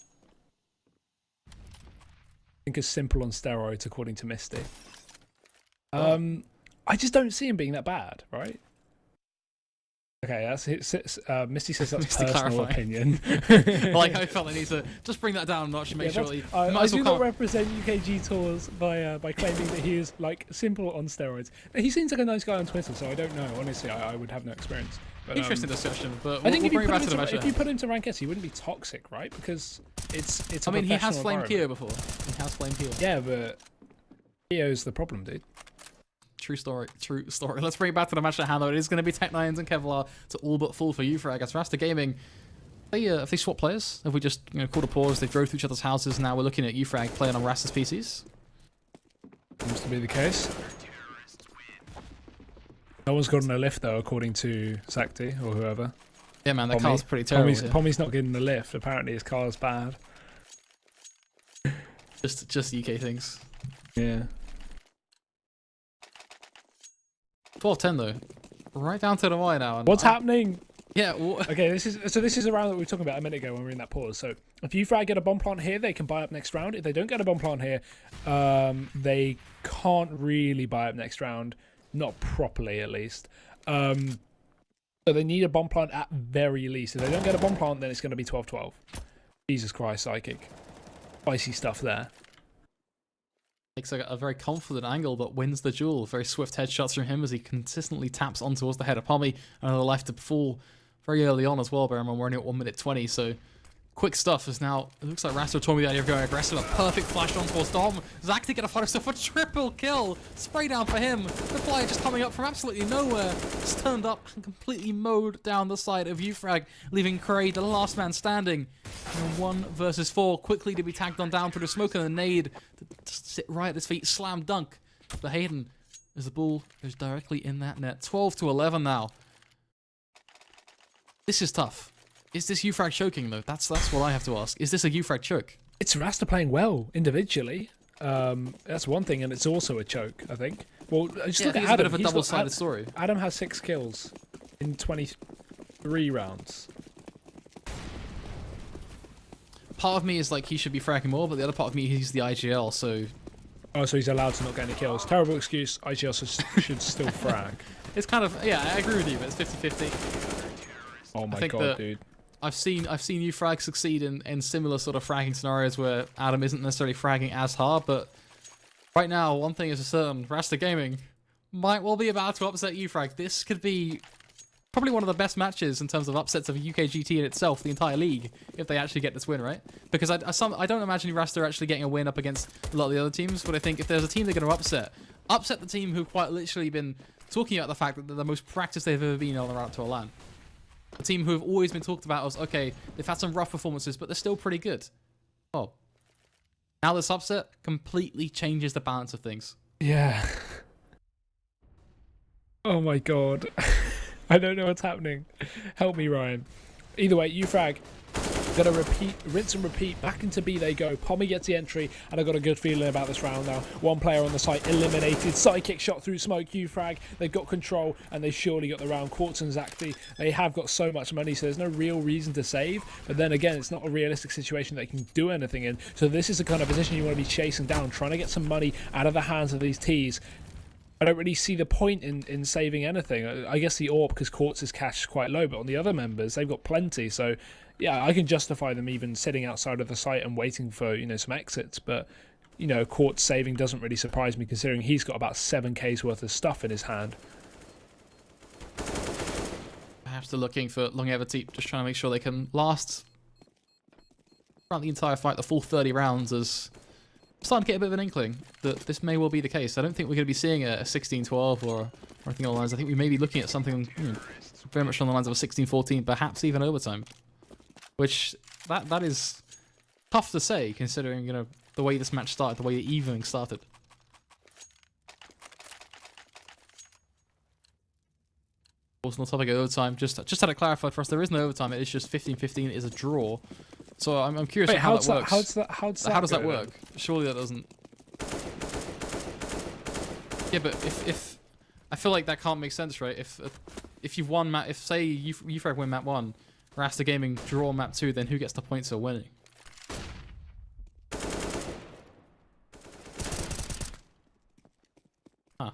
Speaker 1: I think it's simple on steroids, according to Misty. I just don't see him being that bad, right? Okay, that's Misty says that's
Speaker 2: Misty
Speaker 1: personal
Speaker 2: clarifying.
Speaker 1: opinion.
Speaker 2: Like, I felt I need to just bring that down a notch and make sure that
Speaker 1: I do not represent UKG Tours by claiming that he is like simple on steroids. He seems like a nice guy on Twitter, so I don't know. Honestly, I would have no experience. But,
Speaker 2: interesting discussion, but
Speaker 1: I think
Speaker 2: we'll bring it back to the
Speaker 1: if
Speaker 2: matchup.
Speaker 1: you put him to rank S, he wouldn't be toxic, right? Because it's.
Speaker 2: I mean, he has flamed
Speaker 1: environment.
Speaker 2: Keo before. He has flamed Keo.
Speaker 1: Yeah, but Keo's the problem, dude.
Speaker 2: True story. True story. Let's bring it back to the match at hand, though. It is going to be Tech9s and Kevlar to all but full for UFrag. As Rasta Gaming, if they swap players, if we just called a pause, they drove through each other's houses. Now we're looking at UFrag playing on Rasta's PCs.
Speaker 1: Seems to be the case. No one's gotten a lift though, according to Sakti or whoever.
Speaker 2: Yeah, man, that car's pretty terrible.
Speaker 1: Pommy's not getting the lift. Apparently, his car's bad.
Speaker 2: Just UK things.
Speaker 1: Yeah.
Speaker 2: 12-10 though, right down to the wire now.
Speaker 1: What's happening?
Speaker 2: Yeah.
Speaker 1: Okay, this is a round that we were talking about a minute ago when we were in that pause. So if UFrag get a bomb plant here, they can buy up next round. If they don't get a bomb plant here, they can't really buy up next round, not properly at least. So they need a bomb plant at very least. If they don't get a bomb plant, then it's going to be 12-12. Jesus Christ, Psychic. Spicy stuff there.
Speaker 2: Takes a very confident angle, but wins the duel. Very swift headshots from him as he consistently taps on towards the head of Pommy. Another life to fall very early on as well, bear in mind we're only at 1 minute 20, so quick stuff is now, it looks like Rasta told me the idea of going aggressive. A perfect flash on towards Dom. Zach to get a find himself a triple kill. Spray down for him. The player just coming up from absolutely nowhere. It's turned up and completely mowed down the side of UFrag, leaving Cray the last man standing. And 1 versus 4, quickly to be tagged on down through the smoke and the nade to just sit right at his feet. Slam dunk for Hayden as the ball goes directly in that net. 12-11 now. This is tough. Is this UFrag choking though? That's what I have to ask. Is this a UFrag choke?
Speaker 1: It's Rasta playing well individually. That's one thing, and it's also a choke, I think. Well, just look at Adam.
Speaker 2: It's a bit of a double-sided story.
Speaker 1: Adam has 6 kills in 23 rounds.
Speaker 2: Part of me is like he should be fragging more, but the other part of me, he's the IGL, so...
Speaker 1: Oh, so he's allowed to not get any kills. Terrible excuse. IGL should still frag.
Speaker 2: It's kind of... Yeah, I agree with you, but it's 50-50.
Speaker 1: Oh my god, dude.
Speaker 2: I've seen UFrag succeed in similar sort of fragging scenarios where Adam isn't necessarily fragging as hard, but right now, one thing is certain, Rasta Gaming might well be about to upset UFrag. This could be probably one of the best matches in terms of upsets of UKGT in itself, the entire league, if they actually get this win, right? Because I don't imagine Rasta are actually getting a win up against a lot of the other teams, but I think if there's a team they're going to upset the team who quite literally been talking about the fact that they're the most practiced they've ever been on the route to a LAN. A team who have always been talked about as, okay, they've had some rough performances, but they're still pretty good. Oh. Now this upset completely changes the balance of things.
Speaker 1: Yeah. Oh my god. I don't know what's happening. Help me, Ryan. Either way, UFrag gonna rinse and repeat. Back into B they go. Pommy gets the entry, and I've got a good feeling about this round now. 1 player on the site eliminated. Sidekick shot through smoke. UFrag, they've got control, and they surely got the round. Quartz and Zakti, they have got so much money, so there's no real reason to save. But then again, it's not a realistic situation they can do anything in. So this is the kind of position you want to be chasing down, trying to get some money out of the hands of these Ts. I don't really see the point in saving anything. I guess the AWP, because Quartz's cash is quite low, but on the other members, they've got plenty. So, yeah, I can justify them even sitting outside of the site and waiting for, some exits. But, Quartz saving doesn't really surprise me, considering he's got about 7K's worth of stuff in his hand.
Speaker 2: Perhaps they're looking for longevity, just trying to make sure they can last throughout the entire fight, the full 30 rounds, as... starting to get a bit of an inkling that this may well be the case. I don't think we're going to be seeing a 16-12 or anything along the lines. I think we may be looking at something very much on the lines of a 16-14, perhaps even overtime. Which, that is tough to say, considering, the way this match started, the way the evening started. Also, on the topic of overtime, just had to clarify for us, there is no overtime. It is just 15-15 is a draw. So I'm curious
Speaker 1: Wait,
Speaker 2: how that works.
Speaker 1: How does
Speaker 2: that work? Surely that doesn't. Yeah, but if I feel like that can't make sense, right? If you've won map, if say uFrag win map 1, Rasta Gaming draw map 2, then who gets the points for winning? Huh.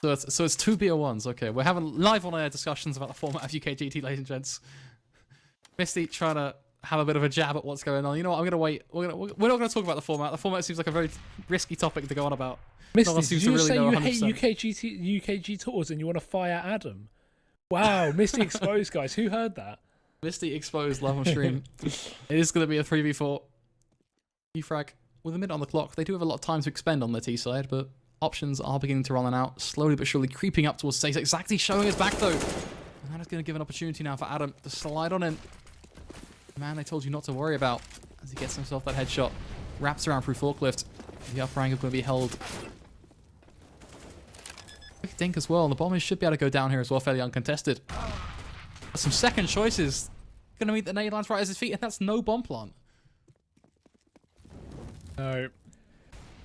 Speaker 2: So it's 2 BO1s. Okay, we're having live on air discussions about the format of UKGT, ladies and gents. Misty trying to have a bit of a jab at what's going on. You know what? I'm gonna wait. We're not gonna talk about the format. The format seems like a very risky topic to go on about.
Speaker 1: Misty, did you say you hate UKG tours and you want to fire Adam? Wow, Misty exposed, guys. Who heard that?
Speaker 2: Misty exposed live on stream. It is going to be a 3v4. uFrag, with a minute on the clock, they do have a lot of time to expend on their T side, but options are beginning to run out, slowly but surely creeping up towards Say. Exactly showing his back, though. And that is going to give an opportunity now for Adam to slide on in. Man, I told you not to worry about as he gets himself that headshot. Wraps around through forklift. The up rank is going to be held. Quick dink as well, and the bombers should be able to go down here as well, fairly uncontested. Some second choices. Going to meet the nade lines right at his feet, and that's no bomb plant.
Speaker 1: No.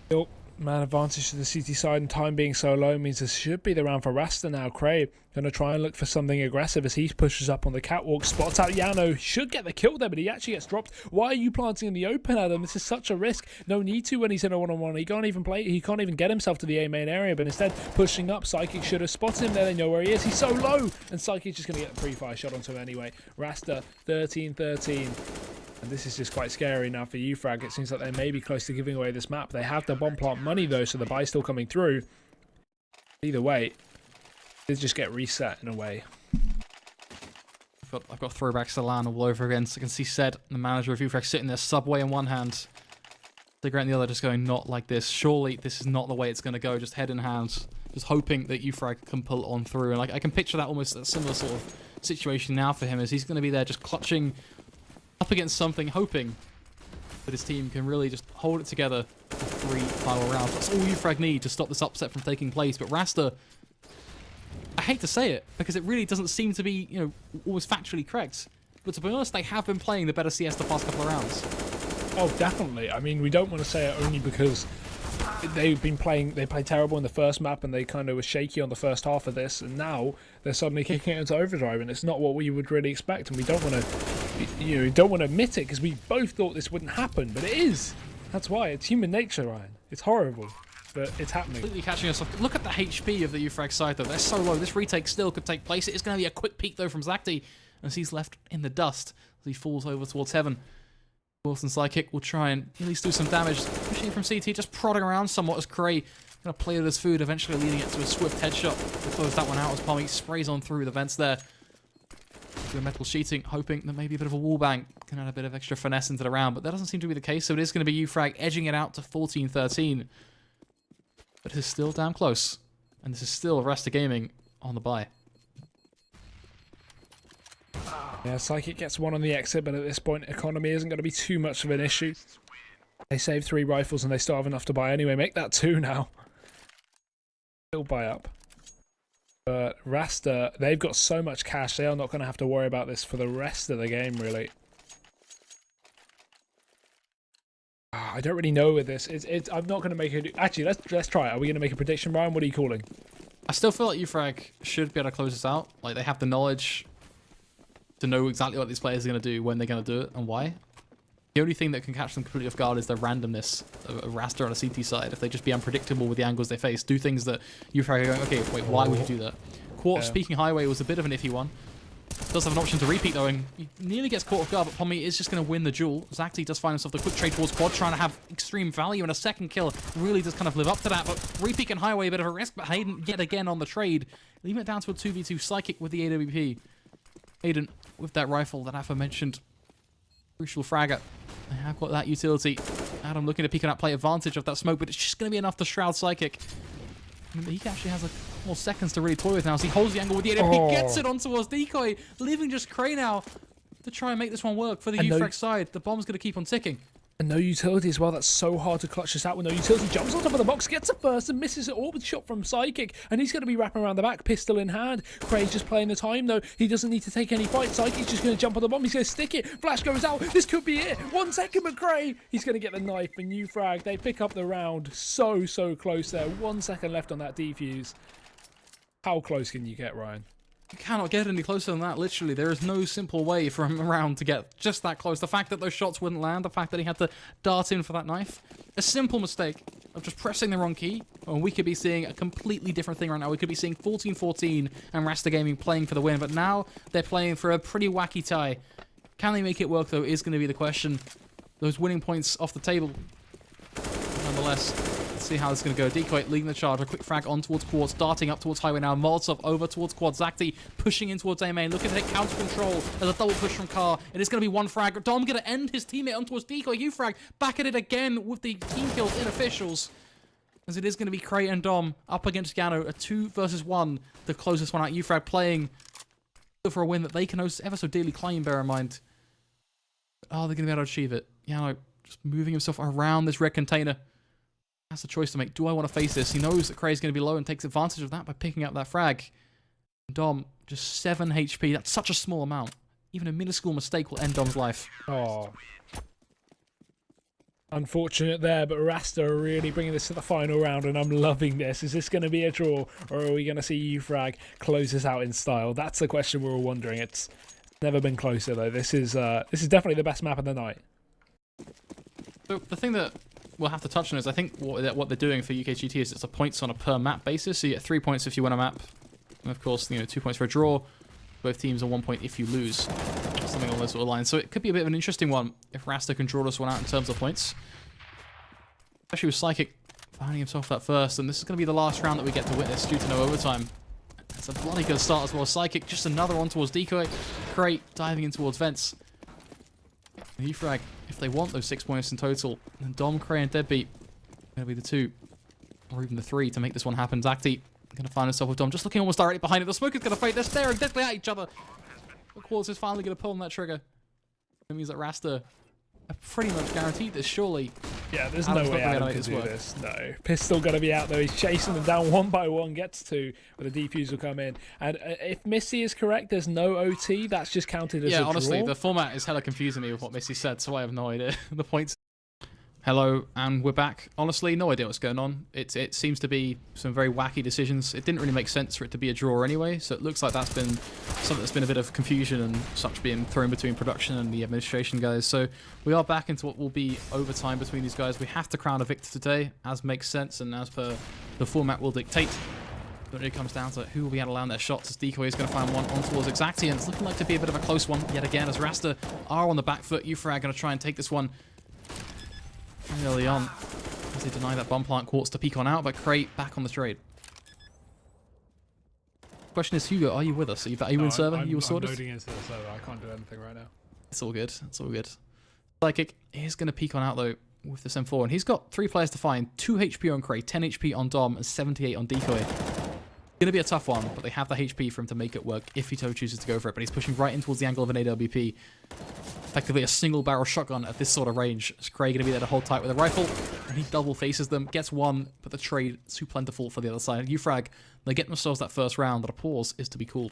Speaker 1: Still, man advantage to the CT side, and time being so low means this should be the round for Rasta now. Cray going to try and look for something aggressive as he pushes up on the catwalk, spots out Yano, should get the kill there, but he actually gets dropped. Why are you planting in the open, Adam? This is such a risk. No need to when he's in a one-on-one. He can't even play. He can't even get himself to the A main area, but instead pushing up. Psychic should have spotted him there. They know where he is. He's so low, and Psychic's just going to get the pre-fire shot onto him anyway. Rasta 13-13. And this is just quite scary now for uFrag. It seems like they may be close to giving away this map. They have the bomb plant money though, so the buy's still coming through. Either way, they just get reset in a way.
Speaker 2: I've got throwbacks to LAN all over again. So I can see Sed, the manager of uFrag, sitting there, Subway in one hand, Cigarette in the other, just going, not like this. Surely this is not the way it's going to go. Just head in hand, just hoping that uFrag can pull on through. And like I can picture that almost a similar sort of situation now for him, as he's going to be there just clutching up against something, hoping that his team can really just hold it together for 3 final rounds. That's all uFrag need to stop this upset from taking place. But Rasta, I hate to say it, because it really doesn't seem to be, you know, always factually correct. But to be honest, they have been playing the better CS the past couple of rounds.
Speaker 1: Oh, definitely. I mean, we don't want to say it only because they played terrible in the first map and they kind of were shaky on the first half of this, and now they're suddenly kicking it into overdrive, and it's not what we would really expect, and we don't want to, you know, don't want to admit it because we both thought this wouldn't happen, but it is. That's why. It's human nature, Ryan. It's horrible, but it's happening.
Speaker 2: Completely catching us off. Look at the HP of the uFrag side, though. They're so low. This retake still could take place. It is going to be a quick peek, though, from Zakti, as he's left in the dust as he falls over towards heaven. Wilson Psychic will try and at least do some damage. Pushing from CT, just prodding around somewhat as Cray going to play with his food, eventually leading it to a swift headshot to close that one out as Pommy sprays on through the vents there. Do a metal sheeting, hoping that maybe a bit of a wall bang can add a bit of extra finesse into the round, but that doesn't seem to be the case, so it is going to be uFrag edging it out to 14-13. But it is still damn close, and this is still Rasta Gaming on the bye.
Speaker 1: Yeah, Psychic gets one on the exit, but at this point, economy isn't going to be too much of an issue. They save 3 rifles and they still have enough to buy anyway. Make that 2 now. Still buy up. But Rasta, they've got so much cash, they are not going to have to worry about this for the rest of the game, really. I don't really know with this. I'm not going to make it. Actually, let's try it. Are we going to make a prediction, Ryan? What are you calling?
Speaker 2: I still feel like uFrag should be able to close this out. Like, they have the knowledge to know exactly what these players are going to do, when they're going to do it, and why. The only thing that can catch them completely off guard is the randomness of Rasta on a CT side. If they just be unpredictable with the angles they face, do things that uFrag are going, okay, wait, why would you do that? Quartz, speaking highway, was a bit of an iffy one. Does have an option to repeat, though, and he nearly gets caught off guard, but Pommy is just going to win the duel. Zakti does find himself the quick trade towards Quad, trying to have extreme value, and a second kill really does kind of live up to that, but repeat and highway, a bit of a risk, but Hayden yet again on the trade. Leaving it down to a 2v2 Psychic with the AWP. Hayden with that rifle that aforementioned crucial fragger. They have got that utility. Adam looking to peek and out, play advantage of that smoke, but it's just going to be enough to shroud Psychic. And he actually has more seconds to really toy with now as he holds the angle with the AWP, gets it on towards Decoy, leaving just Cray now to try and make this one work for the uFrag side. The bomb's going to keep on ticking.
Speaker 1: And no utility as well. That's so hard to clutch this out with no utility. Jumps on top of the box, gets a first and misses it all with shot from Psychic. And he's going to be wrapping around the back, pistol in hand. Craig's just playing the time though. He doesn't need to take any fight. Psychic's just going to jump on the bomb. He's going to stick it. Flash goes out. This could be it. 1 second, but Craig, he's going to get the knife. And uFrag, they pick up the round. So close there. 1 second left on that defuse. How close can you get, Ryan?
Speaker 2: You cannot get any closer than that, literally. There is no simple way for him around to get just that close. The fact that those shots wouldn't land, the fact that he had to dart in for that knife, a simple mistake of just pressing the wrong key, and we could be seeing a completely different thing right now. We could be seeing 14-14 and Rasta Gaming playing for the win, but now they're playing for a pretty wacky tie. Can they make it work, though, is going to be the question. Those winning points off the table, nonetheless. Let's see how this is going to go. Decoy leading the charge. A quick frag on towards Quartz, darting up towards Highway now. Molotov over towards Quad. Zacti pushing in towards A main, looking to take counter control as a double push from Car. It is going to be 1 frag. Dom going to end his teammate on towards Decoy. uFrag back at it again with the team kills in officials. As it is going to be Cray and Dom up against Gano. A 2 versus 1. The closest one out. uFrag playing for a win that they can ever so dearly claim, bear in mind. Oh, they're going to be able to achieve it. Gano just moving himself around this red container. That's a choice to make. Do I want to face this? He knows that Cray's going to be low and takes advantage of that by picking up that frag. Dom, just 7 HP. That's such a small amount. Even a minuscule mistake will end Dom's life.
Speaker 1: Oh. Unfortunate there, but Rasta are really bringing this to the final round, and I'm loving this. Is this going to be a draw, or are we going to see uFrag close this out in style? That's the question we're all wondering. It's never been closer, though. This is definitely the best map of the night.
Speaker 2: So the thing that we'll have to touch on is I think what they're doing for UKGT is it's a points on a per map basis. So you get 3 points if you win a map, and of course 2 points for a draw. Both teams are 1 point if you lose, something along those sort of lines. So it could be a bit of an interesting one if Rasta can draw this one out in terms of points, especially with Psychic finding himself that first. And this is going to be the last round that we get to witness due to no overtime. It's a bloody good start as well. Psychic just another one towards Decoy. Crate diving in towards Vents. uFrag, if they want those 6 points in total, then Dom, Cray, and Deadbeat going to be the 2, or even the 3 to make this one happen. Zacti going to find himself with Dom, just looking almost directly behind it. The Smoker's going to fight. They're staring deadly at each other. But Quartz is finally going to pull on that trigger. It means that Rasta are pretty much guaranteed this, surely.
Speaker 1: Yeah, there's no way Adam can do this. No. Pistol going to be out, though. He's chasing them down 1 by 1. Gets 2, but the defuse will come in. And if Missy is correct, there's no OT. That's just counted as a draw.
Speaker 2: Yeah, honestly, the format is hella confusing me with what Missy said, so I have no idea. The points. Hello, and we're back. Honestly, no idea what's going on. It seems to be some very wacky decisions. It didn't really make sense for it to be a draw anyway, so it looks like that's been something that's been a bit of confusion and such being thrown between production and the administration guys. So we are back into what will be overtime between these guys. We have to crown a victor today, as makes sense and as per the format will dictate. But it comes down to who will be able to land their shots, as Decoy is going to find one on towards Exacti, and it's looking like to be a bit of a close one yet again, as Rasta are on the back foot. uFrag going to try and take this one early on as they deny that bomb plant. Quartz to peek on out, but Crate back on the trade. Question is, Hugo, are you with us? Are you in server? You were sorted?
Speaker 1: I'm loading into the server. I can't do anything right now.
Speaker 2: It's all good. It's all good. Psychic is going to peek on out, though, with this M4, and he's got 3 players to find. 2 HP on Crate, 10 HP on Dom, and 78 on Decoy. Going to be a tough one, but they have the HP for him to make it work if he chooses to go for it. But he's pushing right in towards the angle of an AWP. Effectively a single barrel shotgun at this sort of range. Is Craig going to be there to hold tight with a rifle? And he double faces them, gets 1, but the trade is too plentiful for the other side. uFrag, they get themselves that first round, but a pause is to be called.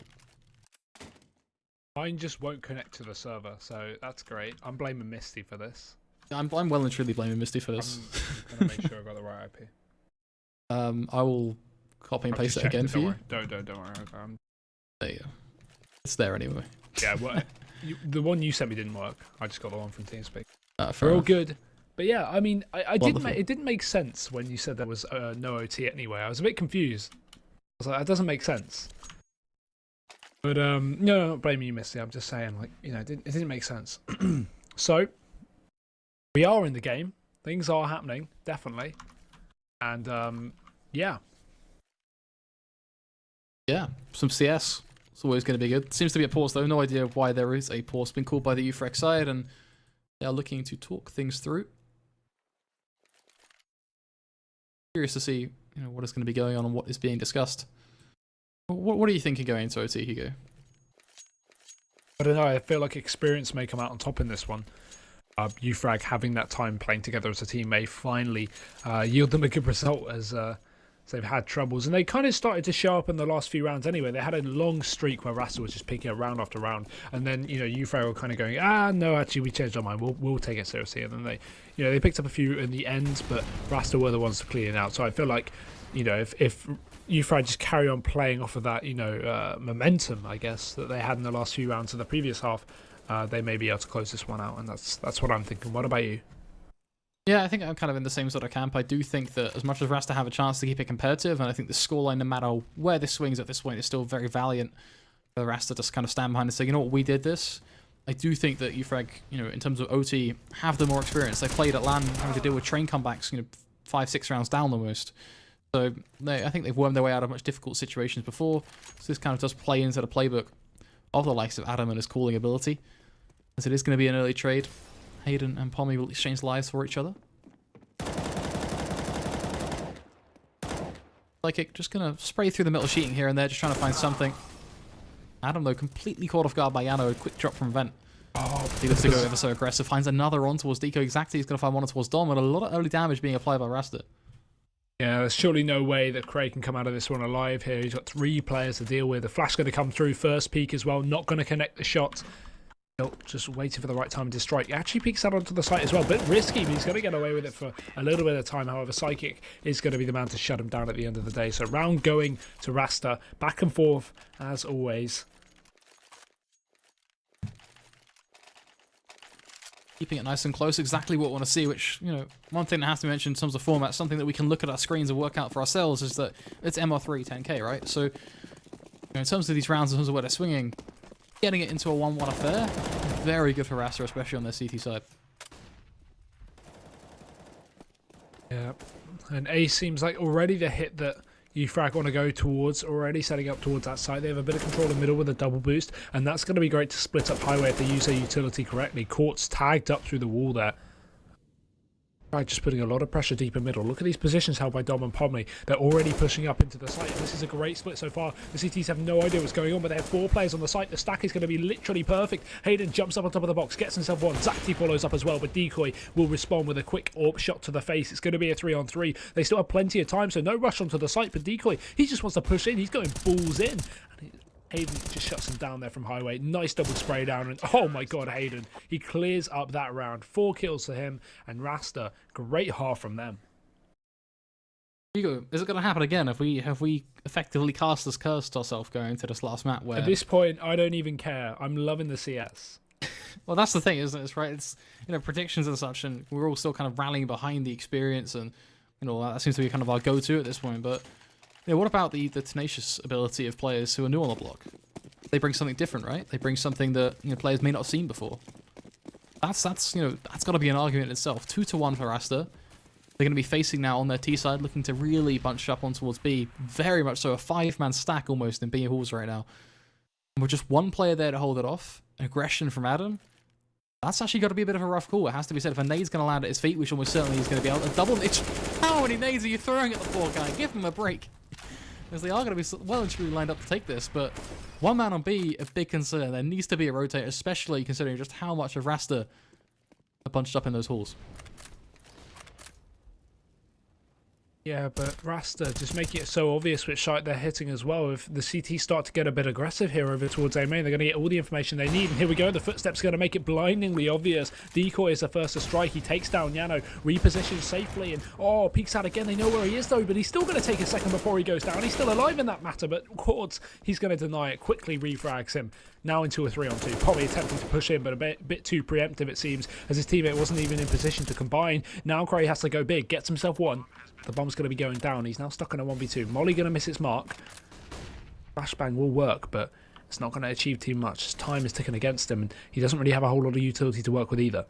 Speaker 1: Mine just won't connect to the server, so that's great. I'm blaming Misty for this.
Speaker 2: I'm well and truly blaming Misty for this.
Speaker 1: I'm going to make sure I got the right IP.
Speaker 2: I will copy and paste it again for you.
Speaker 1: Don't worry. Okay,
Speaker 2: there you go. It's there anyway.
Speaker 1: Yeah, well, the one you sent me didn't work. I just got the one from TeamSpeak.
Speaker 2: Fair
Speaker 1: We're all
Speaker 2: enough.
Speaker 1: good. But yeah, I mean, it didn't make sense when you said there was no OT anyway. I was a bit confused. I was like, that doesn't make sense. But no, I'm not blaming you, Misty. I'm just saying, like, it didn't make sense. So we are in the game. Things are happening, definitely. And yeah.
Speaker 2: Yeah, some CS. It's always going to be good. Seems to be a pause, though. No idea why there is a pause. Been called by the uFrag side, and they are looking to talk things through. Curious to see, what is going to be going on and what is being discussed. What are you thinking going into OT, Hugo?
Speaker 1: I don't know. I feel like experience may come out on top in this one. uFrag having that time playing together as a team may finally yield them a good result as they've had troubles. And they kind of started to show up in the last few rounds anyway. They had a long streak where Rasta was just picking up round after round. And then, uFrag were kind of going, no, actually, we changed our mind. We'll take it seriously. And then they picked up a few in the end, but Rasta were the ones to clean it out. So I feel like, if uFrag just carry on playing off of that, momentum, I guess, that they had in the last few rounds of the previous half, they may be able to close this one out. And that's what I'm thinking. What about you?
Speaker 2: Yeah, I think I'm kind of in the same sort of camp. I do think that as much as Rasta have a chance to keep it competitive, and I think the scoreline, no matter where this swings at this point, is still very valiant for Rasta to kind of stand behind and say, you know what, we did this. I do think that uFrag, in terms of OT, have the more experience. They played at LAN, having to deal with train comebacks, 5-6 rounds down almost. So I think they've wormed their way out of much difficult situations before. So this kind of does play into the playbook of the likes of Adam and his calling ability, as it is going to be an early trade. Hayden and Pommy will exchange lives for each other. Psychic just going to spray through the metal sheeting here and there, just trying to find something. Adam, though, completely caught off guard by Yano. A quick drop from Vent. He looks to go ever so aggressive. Finds another on towards Deco. Exactly, he's going to find one towards Dom, and a lot of early damage being applied by Rasta.
Speaker 1: Yeah, there's surely no way that Craig can come out of this one alive here. He's got 3 players to deal with. The flash going to come through first peak as well. Not going to connect the shot. Just waiting for the right time to strike. He actually peeks out onto the site as well. Bit risky, but he's going to get away with it for a little bit of time. However, Psychic is going to be the man to shut him down at the end of the day. So round going to Rasta. Back and forth, as always.
Speaker 2: Keeping it nice and close, exactly what we want to see, which, one thing that has to be mentioned in terms of format, something that we can look at our screens and work out for ourselves, is that it's MR3 10k, right? So, in terms of these rounds, in terms of where they're swinging, getting it into a 1-1 affair, very good for Rasta, especially on their CT side.
Speaker 1: Yeah, and A seems like already the hit that uFrag want to go towards, already setting up towards that side. They have a bit of control in the middle with a double boost, and that's going to be great to split up highway if they use their utility correctly. Court's tagged up through the wall there. Right, just putting a lot of pressure deep in middle. Look at these positions held by Dom and Pomley. They're already pushing up into the site. This is a great split so far. The CTs have no idea what's going on, but they have 4 players on the site. The stack is going to be literally perfect. Hayden jumps up on top of the box, gets himself one. Zacti follows up as well, but Decoy will respond with a quick AWP shot to the face. It's going to be a 3-on-3. They still have plenty of time, so no rush onto the site, but Decoy, he just wants to push in. He's going balls in. Hayden just shuts him down there from highway. Nice double spray down. And oh my god, Hayden. He clears up that round. 4 kills for him. And Rasta, great half from them.
Speaker 2: Hugo, is it going to happen again? Have we effectively cast this curse to ourselves going into this last map where...
Speaker 1: At this point, I don't even care. I'm loving the CS.
Speaker 2: Well, that's the thing, isn't it? It's right. It's, predictions and such, and we're all still kind of rallying behind the experience, and, that seems to be kind of our go-to at this point, but... what about the tenacious ability of players who are new on the block? They bring something different, right? They bring something that players may not have seen before. That's got to be an argument in itself. 2-1 for Rasta. They're going to be facing now on their T side, looking to really bunch up on towards B. Very much so, a 5-man stack almost in B halls right now. And with just 1 player there to hold it off, aggression from Adam. That's actually got to be a bit of a rough call. It has to be said. If a nade's going to land at his feet, which almost certainly he's going to be able to double. How many nades are you throwing at the poor guy? Give him a break. Because they are going to be well and truly lined up to take this, but 1 man on B, a big concern. There needs to be a rotator, especially considering just how much of Rasta are bunched up in those halls.
Speaker 1: Yeah, but Rasta just making it so obvious which site they're hitting as well. If the CT start to get a bit aggressive here over towards A main, they're going to get all the information they need. And here we go, the footsteps are going to make it blindingly obvious. Decoy is the first to strike. He takes down Yano, repositions safely, and peeks out again. They know where he is though, but he's still going to take a second before he goes down. He's still alive in that matter, but Quartz, he's going to deny it, quickly refrags him. Now into a 3-on-2. Probably attempting to push in, but a bit too preemptive it seems, as his teammate wasn't even in position to combine. Now Cray has to go big, gets himself one. The bomb's going to be going down. He's now stuck on a 1v2. Molly going to miss its mark. Flashbang will work, but it's not going to achieve too much. Time is ticking against him, and he doesn't really have a whole lot of utility to work with either.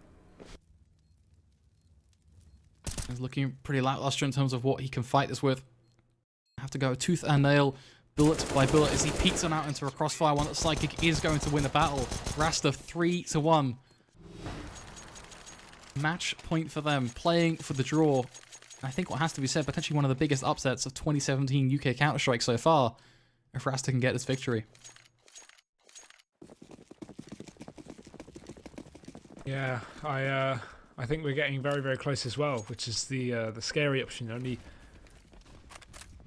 Speaker 2: He's looking pretty lackluster in terms of what he can fight this with. Have to go tooth and nail, bullet by bullet, as he peeks on out into a crossfire. One that Psychic is going to win the battle. Rasta 3-1. Match point for them, playing for the draw. I think what has to be said, potentially one of the biggest upsets of 2017 UK Counter-Strike so far, if Rasta can get this victory.
Speaker 1: Yeah, I think we're getting very, very close as well, which is the scary option. Only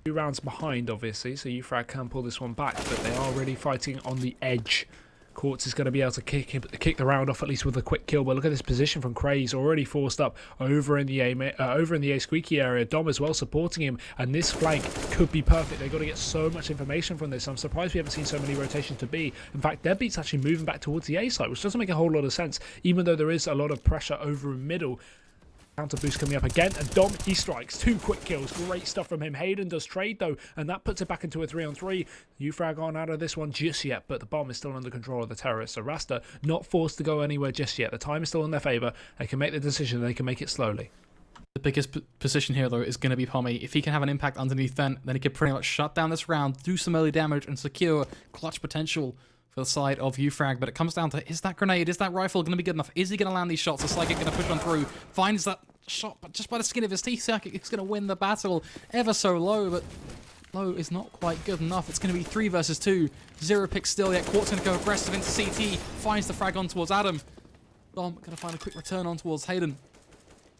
Speaker 1: 2 rounds behind, obviously, so uFrag can pull this one back, but they are really fighting on the edge. Quartz is going to be able to kick the round off at least with a quick kill. But look at this position from Craze, already forced up over in the A squeaky area. Dom as well supporting him, and this flank could be perfect. They've got to get so much information from this. I'm surprised we haven't seen so many rotations to B. In fact, Deadbeat's actually moving back towards the A side, which doesn't make a whole lot of sense, even though there is a lot of pressure over in middle. Counter boost coming up again, and Dom, he strikes. 2 quick kills. Great stuff from him. Hayden does trade, though, and that puts it back into a 3-on-3. uFrag aren't out of this one just yet, but the bomb is still under control of the terrorists. So Rasta not forced to go anywhere just yet. The time is still in their favour. They can make the decision. They can make it slowly.
Speaker 2: The biggest position here, though, is going to be Pommy. If he can have an impact underneath then he can pretty much shut down this round, do some early damage, and secure clutch potential for the side of uFrag. But it comes down to, is that grenade, is that rifle going to be good enough? Is he going to land these shots? The Psychic going to push on through, finds that shot, but just by the skin of his teeth, Psychic is going to win the battle ever so low, but low is not quite good enough. It's going to be 3 versus 2. 0 picks still yet. Quartz going to go aggressive into CT, finds the frag on towards Adam. Dom going to find a quick return on towards Hayden.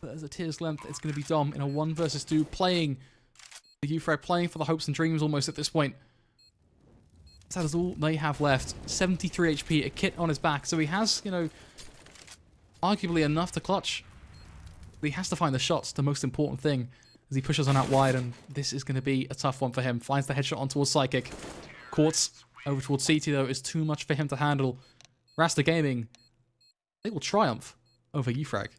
Speaker 2: But as a tier's length, it's going to be Dom in a 1 versus 2, playing the uFrag, playing for the hopes and dreams almost at this point. That is all they have left. 73 HP, a kit on his back. So he has, you know, arguably enough to clutch. But he has to find the shots, the most important thing, as he pushes on out wide. And this is going to be a tough one for him. Finds the headshot on towards Psychic. Quartz over towards CT, though, is too much for him to handle. Rasta Gaming, they will triumph over uFrag.